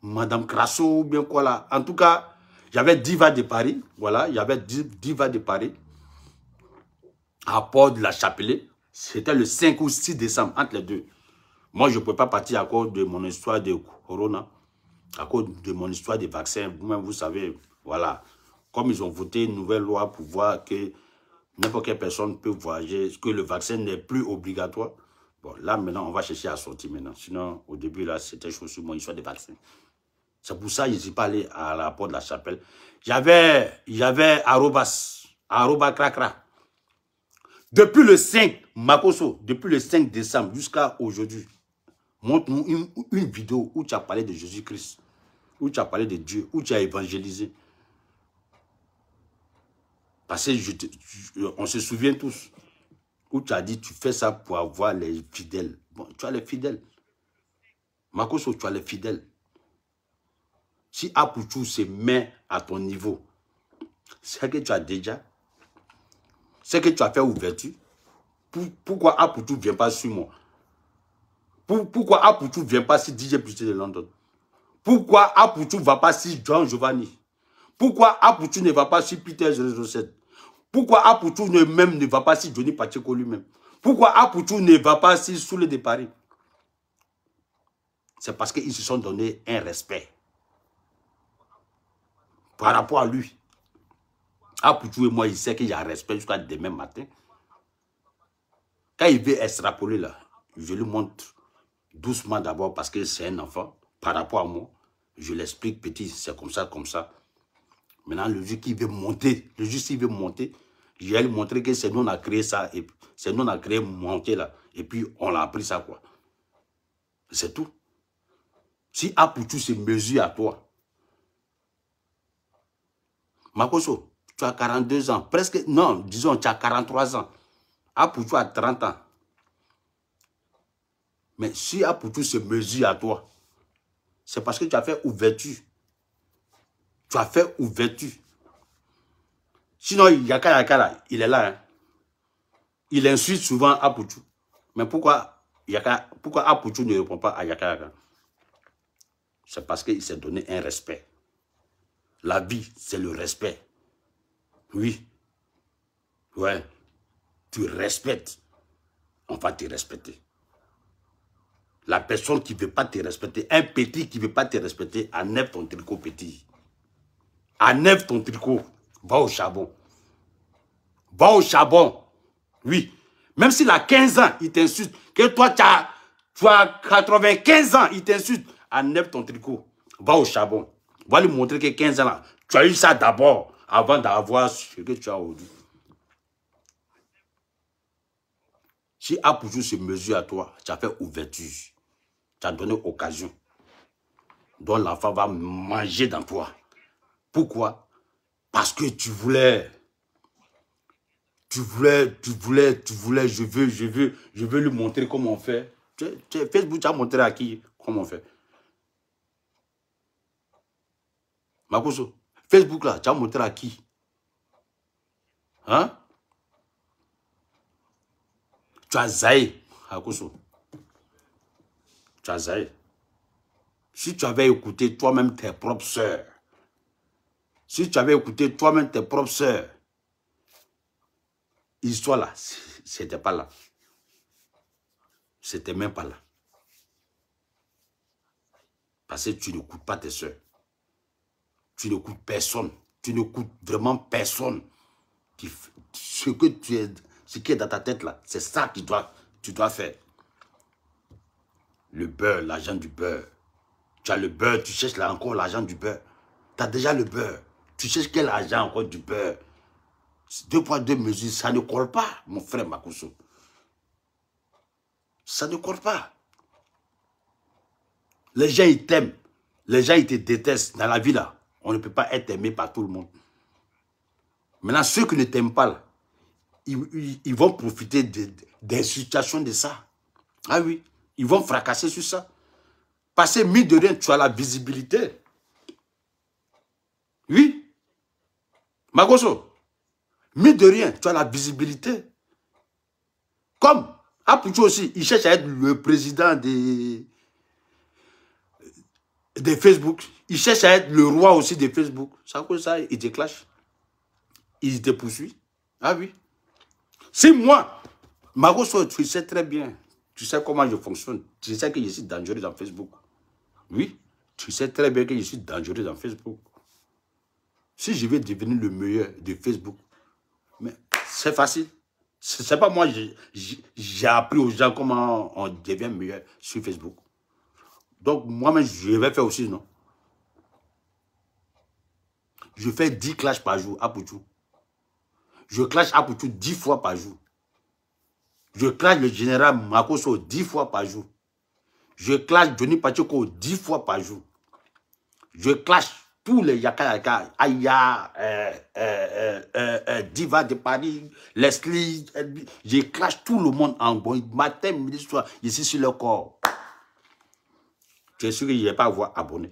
Madame Crasso ou bien quoi là. En tout cas, il y avait Diva de Paris. Voilà, il y avait Diva de Paris. À Port de la Chapelle. C'était le 5 ou 6 décembre, entre les deux. Moi, je ne peux pas partir à cause de mon histoire de Corona. À cause de mon histoire des vaccins. Vous-même, vous savez, voilà. Comme ils ont voté une nouvelle loi pour voir que n'importe quelle personne peut voyager, que le vaccin n'est plus obligatoire. Bon, là, maintenant, on va chercher à sortir maintenant. Sinon, au début, là, c'était chaud sur mon histoire des vaccins. C'est pour ça que je ne suis pas allé à la Porte de la Chapelle. Il y avait Arobas Cracra. Depuis le 5, Makosso, depuis le 5 décembre jusqu'à aujourd'hui, montre-nous une vidéo où tu as parlé de Jésus-Christ, où tu as parlé de Dieu, où tu as évangélisé. Parce que on se souvient tous, où tu as dit, tu fais ça pour avoir les fidèles. Bon, tu as les fidèles. Makosso, tu as les fidèles. Si Apouchou se met à ton niveau, c'est que tu as déjà, c'est que tu as fait ouverture. Pourquoi Apoutou ne vient pas sur moi? Pourquoi Apoutou ne vient pas sur DJ Plus de London? Pourquoi Apoutou ne va pas sur John Giovanni? Pourquoi Apoutou ne va pas sur Peter 007? Pourquoi Apoutou ne va pas sur Johnny Pacheco lui-même? Pourquoi Apoutou ne va pas sur Soule de Paris? C'est parce qu'ils se sont donné un respect par rapport à lui. Apoutou et moi, il sait qu'il y a un respect jusqu'à demain matin. Quand il veut extrapoler là, je lui montre doucement d'abord parce que c'est un enfant. Par rapport à moi, je l'explique petit, c'est comme ça, comme ça. Maintenant, le jour qui veut monter, je vais lui montrer que c'est nous on a créé ça, et c'est nous on a créé monter là, et puis on a appris ça quoi. C'est tout. Si Apoutou se mesure à toi, Makoso, tu as 42 ans, presque, non, disons, tu as 43 ans. Apoutou a 30 ans. Mais si Apoutou se mesure à toi, c'est parce que tu as fait ouverture. Tu as fait ouverture. Sinon, Yaka là, il est là. Hein. Il insulte souvent Apoutou. Mais pourquoi Apoutou ne répond pas à Yaka? C'est parce qu'il s'est donné un respect. La vie, c'est le respect. Oui. Ouais. Tu respectes. On va te respecter. La personne qui ne veut pas te respecter, un petit qui ne veut pas te respecter, enlève ton tricot petit. Enlève ton tricot. Va au charbon. Va au charbon. Oui. Même s'il a 15 ans, il t'insulte. Que toi, tu as 95 ans, il t'insulte. Enlève ton tricot. Va au charbon. Va lui montrer que 15 ans, là, tu as eu ça d'abord, avant d'avoir ce que tu as aujourd'hui. Si Apoutou se mesure à toi, tu as fait ouverture. Tu as donné occasion. Donc l'enfant va manger dans toi. Pourquoi? Parce que tu voulais, je veux lui montrer comment on fait. Facebook, tu as montré à qui comment on fait. Makoso, Facebook là, tu as montré à qui? Hein? Tu as zaï, Makoso. Tu as zaï. Si tu avais écouté toi-même tes propres sœurs, l'histoire là, c'était pas là. C'était même pas là. Parce que tu n'écoutes pas tes sœurs. Tu n'écoutes personne. Tu n'écoutes vraiment personne. Ce qui est dans ta tête là, c'est ça que tu dois faire. Le beurre, l'argent du beurre. Tu as le beurre, tu cherches là encore l'argent du beurre. Tu as déjà le beurre. Tu cherches quel argent encore du beurre. 2 poids 2 mesures, ça ne colle pas, mon frère Makoso. Ça ne colle pas. Les gens, ils t'aiment. Les gens, ils te détestent. Dans la vie, là, on ne peut pas être aimé par tout le monde. Maintenant, ceux qui ne t'aiment pas, là, ils vont profiter des situations de ça. Ah oui, ils vont fracasser sur ça. Parce que, mine de rien, tu as la visibilité. Oui. Makoso, mine de rien, tu as la visibilité. Comme Apoutou aussi, il cherche à être le président de Facebook. Il cherche à être le roi aussi de Facebook. C'est à cause de ça, il te clash. Il te poursuit. Ah oui. Si moi, Makoso, tu sais très bien, tu sais comment je fonctionne. Tu sais que je suis dangereux dans Facebook. Oui, tu sais très bien que je suis dangereux dans Facebook. Si je vais devenir le meilleur de Facebook, mais c'est facile. C'est pas moi, j'ai appris aux gens comment on devient meilleur sur Facebook. Donc, moi-même, je vais faire aussi, non? Je fais 10 clashs par jour, Apoutou. Je clash Apoutou 10 fois par jour. Je clash le général Makoso 10 fois par jour. Je clash Johnny Pacheco 10 fois par jour. Je clash tous les Yaka, Aya, Diva de Paris, Leslie. Je clash tout le monde en bon. Matin, midi, soir, ici sur le corps. Tu es sûr que je ne vais pas avoir abonné.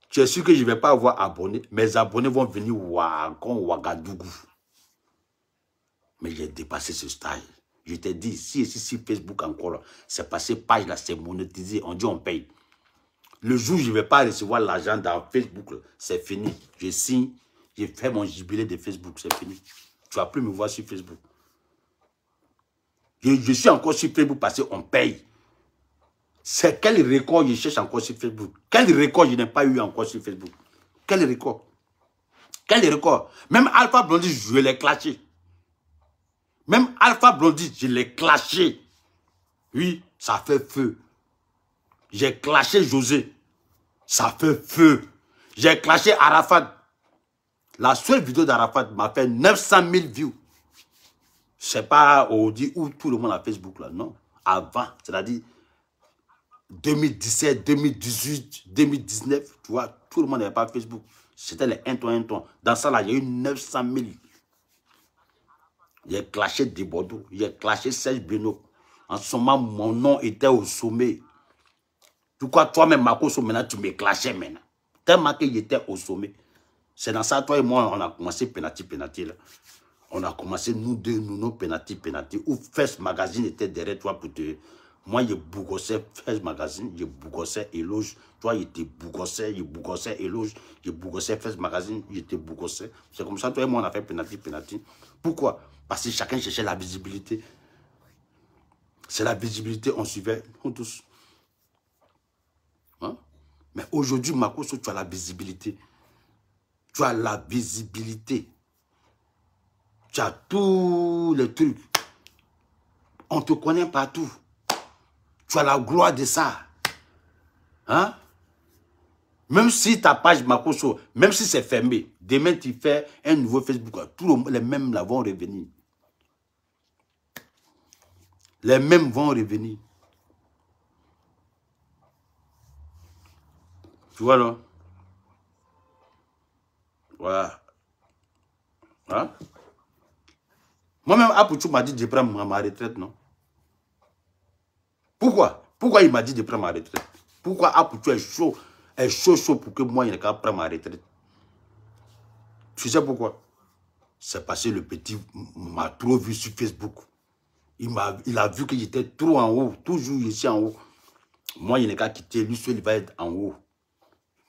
Tu es sûr que je ne vais pas avoir abonné. Mes abonnés vont venir Ouagadougou. Mais j'ai dépassé ce style. Je t'ai dit, si Facebook encore, c'est passé page là, c'est monétisé, on dit on paye. Le jour où je ne vais pas recevoir l'argent dans Facebook, c'est fini. Je signe, j'ai fait mon jubilé de Facebook, c'est fini. Tu ne vas plus me voir sur Facebook. Je suis encore sur Facebook parce qu'on paye. C'est quel record je cherche encore sur Facebook? Quel record je n'ai pas eu encore sur Facebook? Quel record? Quel record? Même Alpha Blondy, je l'ai clashé. Même Alpha Blondy, je l'ai clashé. Oui, ça fait feu. J'ai clashé José. Ça fait feu. J'ai clashé Arafat. La seule vidéo d'Arafat m'a fait 900 000 views. C'est pas Audi où tout le monde a Facebook là, non. Avant, c'est-à-dire 2017, 2018, 2019, tu vois, tout le monde n'avait pas Facebook. C'était les 1 ton. Dans ça là, il y a eu 900 000. J'ai clashé des Bordeaux, j'ai clashé Serge Beno. En ce moment, mon nom était au sommet. Pourquoi toi-même, Makoso, maintenant, tu me clashais maintenant? Tellement qu'il était au sommet. C'est dans ça, toi et moi, on a commencé penalty là. On a commencé, nous deux, nous penalty. Où First Magazine était derrière toi pour te... Moi, je bougossais First Magazine, je bougossais Éloge. Toi, il te bougossais, Éloge. Je bougossais First Magazine, je te bougossais. C'est comme ça, toi et moi, on a fait penalty. Pourquoi? Parce que chacun cherchait la visibilité. C'est la visibilité, on suivait, nous tous. Hein? Mais aujourd'hui, Makoso, tu as la visibilité. Tu as la visibilité. Tu as tous les trucs. On te connaît partout. Tu as la gloire de ça. Hein? Même si ta page Makoso, même si c'est fermé, demain tu fais un nouveau Facebook, tous les mêmes là vont revenir. Les mêmes vont revenir. Tu vois, non? Voilà. Hein? Moi-même, Apouchou m'a dit de prendre ma retraite, non? Pourquoi? Pourquoi il m'a dit de prendre ma retraite? Pourquoi Apouchou est chaud pour que moi, il n'ait qu'à prendre ma retraite? Tu sais pourquoi? C'est parce que le petit m'a trop vu sur Facebook. Il a vu que j'étais trop en haut. Toujours ici en haut. Moi, il n'est qu'à quitter. Lui seul, il va être en haut.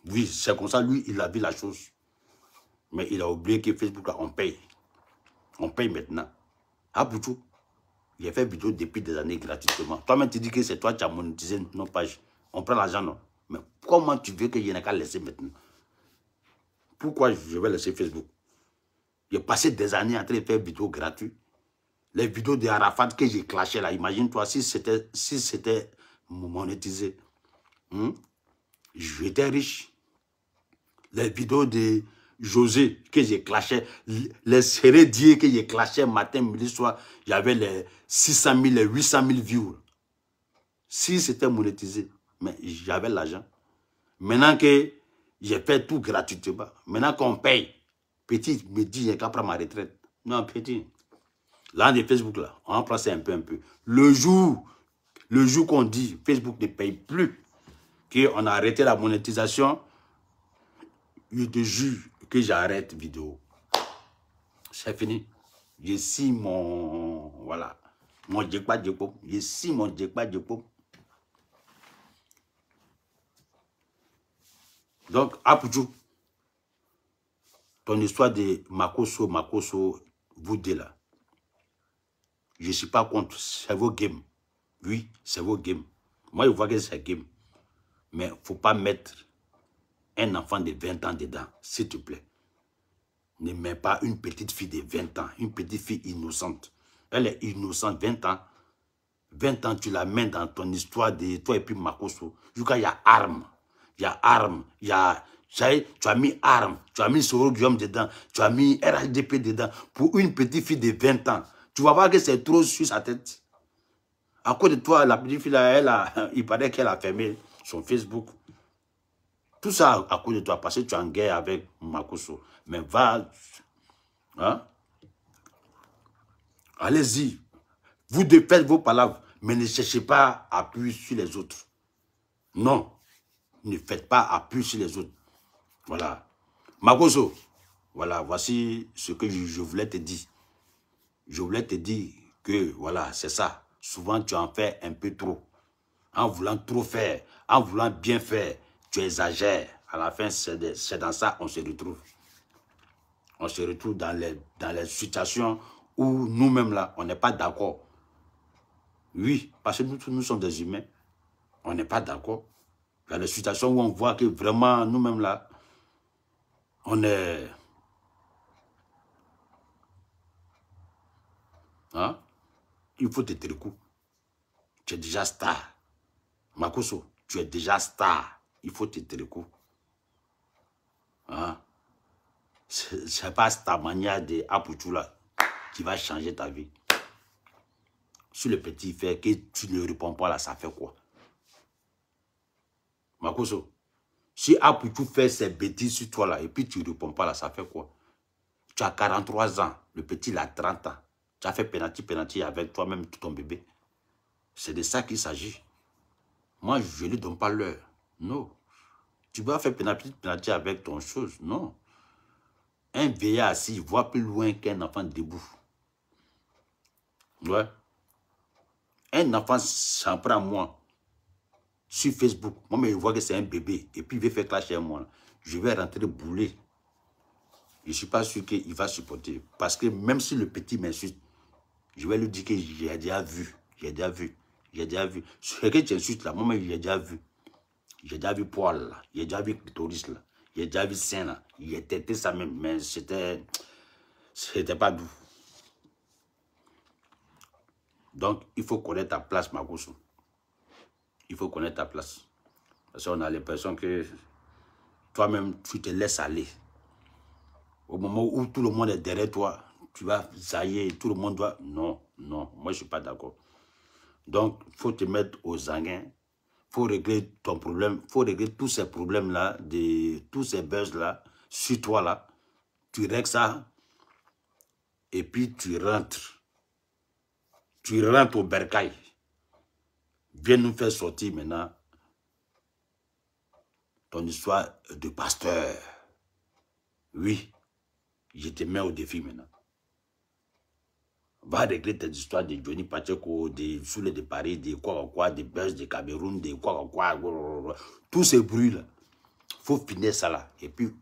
Oui, c'est comme ça. Lui, il a vu la chose. Mais il a oublié que Facebook, là, on paye. On paye maintenant. Apouchou, j'ai fait vidéo depuis des années gratuitement. Toi-même, tu dis que c'est toi qui as monétisé nos pages. On prend l'argent, non? Mais comment tu veux qu'il y en ait qu'à laisser maintenant? Pourquoi je vais laisser Facebook? J'ai passé des années en train de faire des vidéos gratuites. Les vidéos de Arafat que j'ai clashées là, imagine-toi si c'était monétisé. J'étais riche. Les vidéos de José que j'ai clashées, les sérédiers que j'ai clashées matin, midi, soir, j'avais les 600 000, les 800 000 views. Si c'était monétisé, mais j'avais l'argent. Maintenant que j'ai fait tout gratuitement, maintenant qu'on paye, petit me dit, j'ai qu'à prendre ma retraite. Non, petit. Là, de Facebook, là, on en place un peu. Le jour qu'on dit Facebook ne paye plus, qu'on a arrêté la monétisation, je te jure que j'arrête vidéo. C'est fini. Je signe mon... Voilà. Mon djekpa. Je signe mon djekpa. Donc, Apouchou, ton histoire de Makoso, vous deux là, je ne suis pas contre, c'est vos games. Oui, c'est vos games. Moi, je vois que c'est game. Mais il ne faut pas mettre un enfant de 20 ans dedans, s'il te plaît. Ne mets pas une petite fille de 20 ans, une petite fille innocente. Elle est innocente, 20 ans. 20 ans, tu la mets dans ton histoire de toi et puis Makoso. Jusqu'à il y a armes. Il y a armes. Il y a... Tu as mis armes. Tu as mis Soro Guillaume dedans. Tu as mis RHDP dedans. Pour une petite fille de 20 ans. Tu vas voir que c'est trop sur sa tête. À cause de toi, la petite fille, là, il paraît qu'elle a fermé son Facebook. Tout ça à cause de toi, parce que tu es en guerre avec Makoso. Mais va... Hein? Allez-y. Vous faites vos palabres, mais ne cherchez pas à appuyer sur les autres. Non. Ne faites pas appui sur les autres. Voilà. Makoso, voilà, voici ce que je voulais te dire. Je voulais te dire que, voilà, c'est ça. Souvent, tu en fais un peu trop. En voulant trop faire, en voulant bien faire, tu exagères. À la fin, c'est dans ça qu'on se retrouve. On se retrouve dans les situations où nous-mêmes, là, on n'est pas d'accord. Oui, parce que nous sommes des humains. On n'est pas d'accord. Il y a des situations où on voit que vraiment, nous-mêmes, là, on est... Hein? Il faut te tirer le coup. Tu es déjà star. Makoso, tu es déjà star. Il faut te tirer le coup. Hein? C'est pas ta manière de Aputu là qui va changer ta vie. Si le petit fait que tu ne réponds pas là, ça fait quoi? Makoso, si Aputu fait ses bêtises sur toi là et puis tu ne réponds pas là, ça fait quoi? Tu as 43 ans, le petit il a 30 ans. Tu as fait penalty avec toi-même, ton bébé. C'est de ça qu'il s'agit. Moi, je ne lui donne pas l'heure. Non. Tu vas faire penalty avec ton chose. Non. Un vieillard assis voit plus loin qu'un enfant debout. Ouais. Un enfant s'en prend à moi sur Facebook. Moi, mais je vois que c'est un bébé. Et puis, il veut faire clasher moi. Je vais rentrer bouler. Je ne suis pas sûr qu'il va supporter. Parce que même si le petit m'insulte, je vais lui dire que j'ai déjà vu. J'ai déjà vu. J'ai déjà vu. Ce que tu insultes là, moi, j'ai déjà vu. J'ai déjà vu poil là. J'ai déjà vu clitoris là. J'ai déjà vu sein là. Il était ça même. Mais c'était pas doux. Donc, il faut connaître ta place, Makoso. Il faut connaître ta place. Parce qu'on a l'impression que toi-même, tu te laisses aller. Au moment où tout le monde est derrière toi, tu vas zailler, tout le monde doit... Non, non, moi je ne suis pas d'accord. Donc, il faut te mettre aux anguins. Il faut régler ton problème. Il faut régler tous ces problèmes-là, tous ces buzz-là, sur toi là. Tu règles ça et puis tu rentres. Tu rentres au bercail. Viens nous faire sortir maintenant ton histoire de pasteur. Oui, je te mets au défi maintenant. Va régler tes histoires de Johnny Pacheco, des Soulé de Paris, des quoi, des Belges, des Cameroun, des quoi, tous ces bruits-là. Il faut finir ça là. Et puis,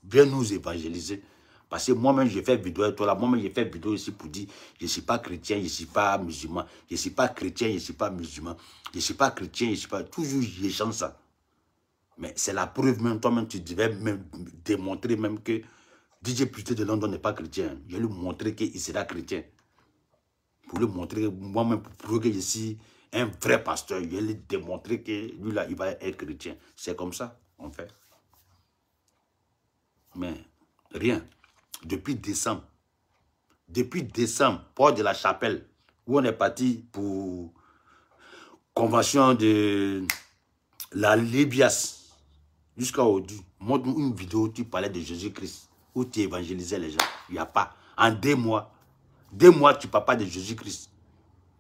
viens nous évangéliser. Parce que moi-même, j'ai fait vidéo avec toi là. Moi-même, j'ai fait vidéo ici pour dire, je ne suis pas chrétien, je ne suis pas musulman. Je ne suis pas chrétien, je ne suis pas musulman. Je ne suis pas chrétien, je ne suis pas... Toujours, j'ai chante ça. Mais c'est la preuve même, toi-même, tu devais même démontrer même que DJ Puté de London n'est pas chrétien. Je vais lui montrer qu'il sera chrétien. Pour lui montrer, moi-même, pour prouver que je suis un vrai pasteur, je vais lui démontrer que lui là, il va être chrétien. C'est comme ça, on fait. Mais rien. Depuis décembre, port de la Chapelle, où on est parti pour convention de la Libias, jusqu'à aujourd'hui, montre une vidéo où tu parlais de Jésus-Christ, où tu évangélisais les gens. Il n'y a pas. En 2 mois, 2 mois, tu ne parles pas de Jésus-Christ.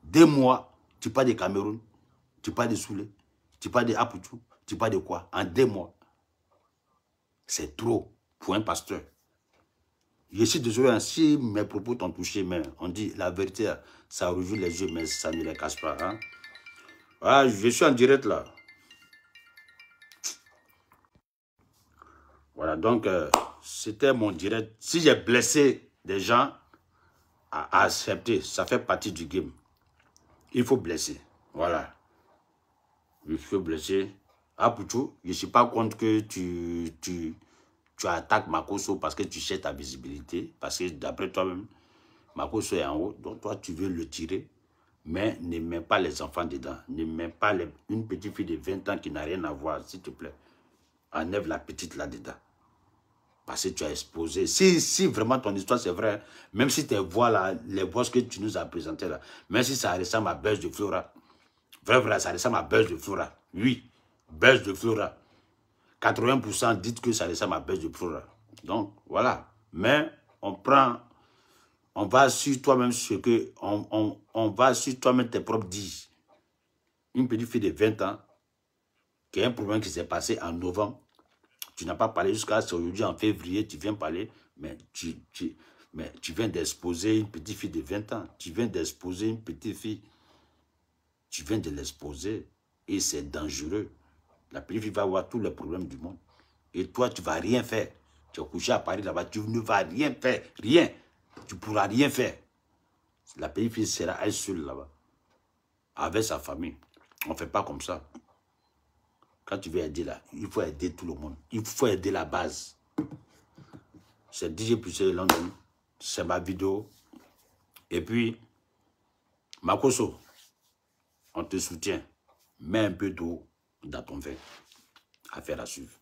2 mois, tu parles de Cameroun, tu parles de Soulé, tu parles de Aputu, tu parles de quoi? En 2 mois. C'est trop pour un pasteur. Je suis désolé, si mes propos t'ont touché, mais on dit la vérité, ça rougit les yeux, mais ça ne les casse pas. Hein? Ah, je suis en direct là. Voilà, donc c'était mon direct. Si j'ai blessé des gens, à accepter, ça fait partie du game. Il faut blesser. Voilà. Il faut blesser. Ah, Poutou, je ne suis pas contre que tu attaques Makoso parce que tu cherches ta visibilité. Parce que d'après toi-même, Makoso est en haut. Donc toi, tu veux le tirer. Mais ne mets pas les enfants dedans. Ne mets pas une petite fille de 20 ans qui n'a rien à voir, s'il te plaît. Enlève la petite là-dedans. Parce que tu as exposé. Si vraiment ton histoire c'est vrai, même si tes voix là, les voix que tu nous as présentées là, même si ça ressemble à Buzz de Flora, vrai, ça ressemble à Buzz de Flora. Oui, Buzz de Flora. 80% dites que ça ressemble à Buzz de Flora. Donc, voilà. Mais on va sur toi-même ce que, on va sur toi-même tes propres dires. Une petite fille de 20 ans, qui a un problème qui s'est passé en novembre, tu n'as pas parlé jusqu'à aujourd'hui, en février, tu viens parler, mais Mais tu viens d'exposer une petite fille de 20 ans. Tu viens d'exposer une petite fille. Tu viens de l'exposer. Et c'est dangereux. La petite fille va avoir tous les problèmes du monde. Et toi, tu ne vas rien faire. Tu es couché à Paris là-bas, tu ne vas rien faire. Rien. Tu ne pourras rien faire. La petite fille sera elle seule là-bas. Avec sa famille. On ne fait pas comme ça. Quand tu veux aider là, il faut aider tout le monde. Il faut aider la base. C'est DJ Pucé London. C'est ma vidéo. Et puis, Makoso, on te soutient. Mets un peu d'eau dans ton verre. Affaire à suivre.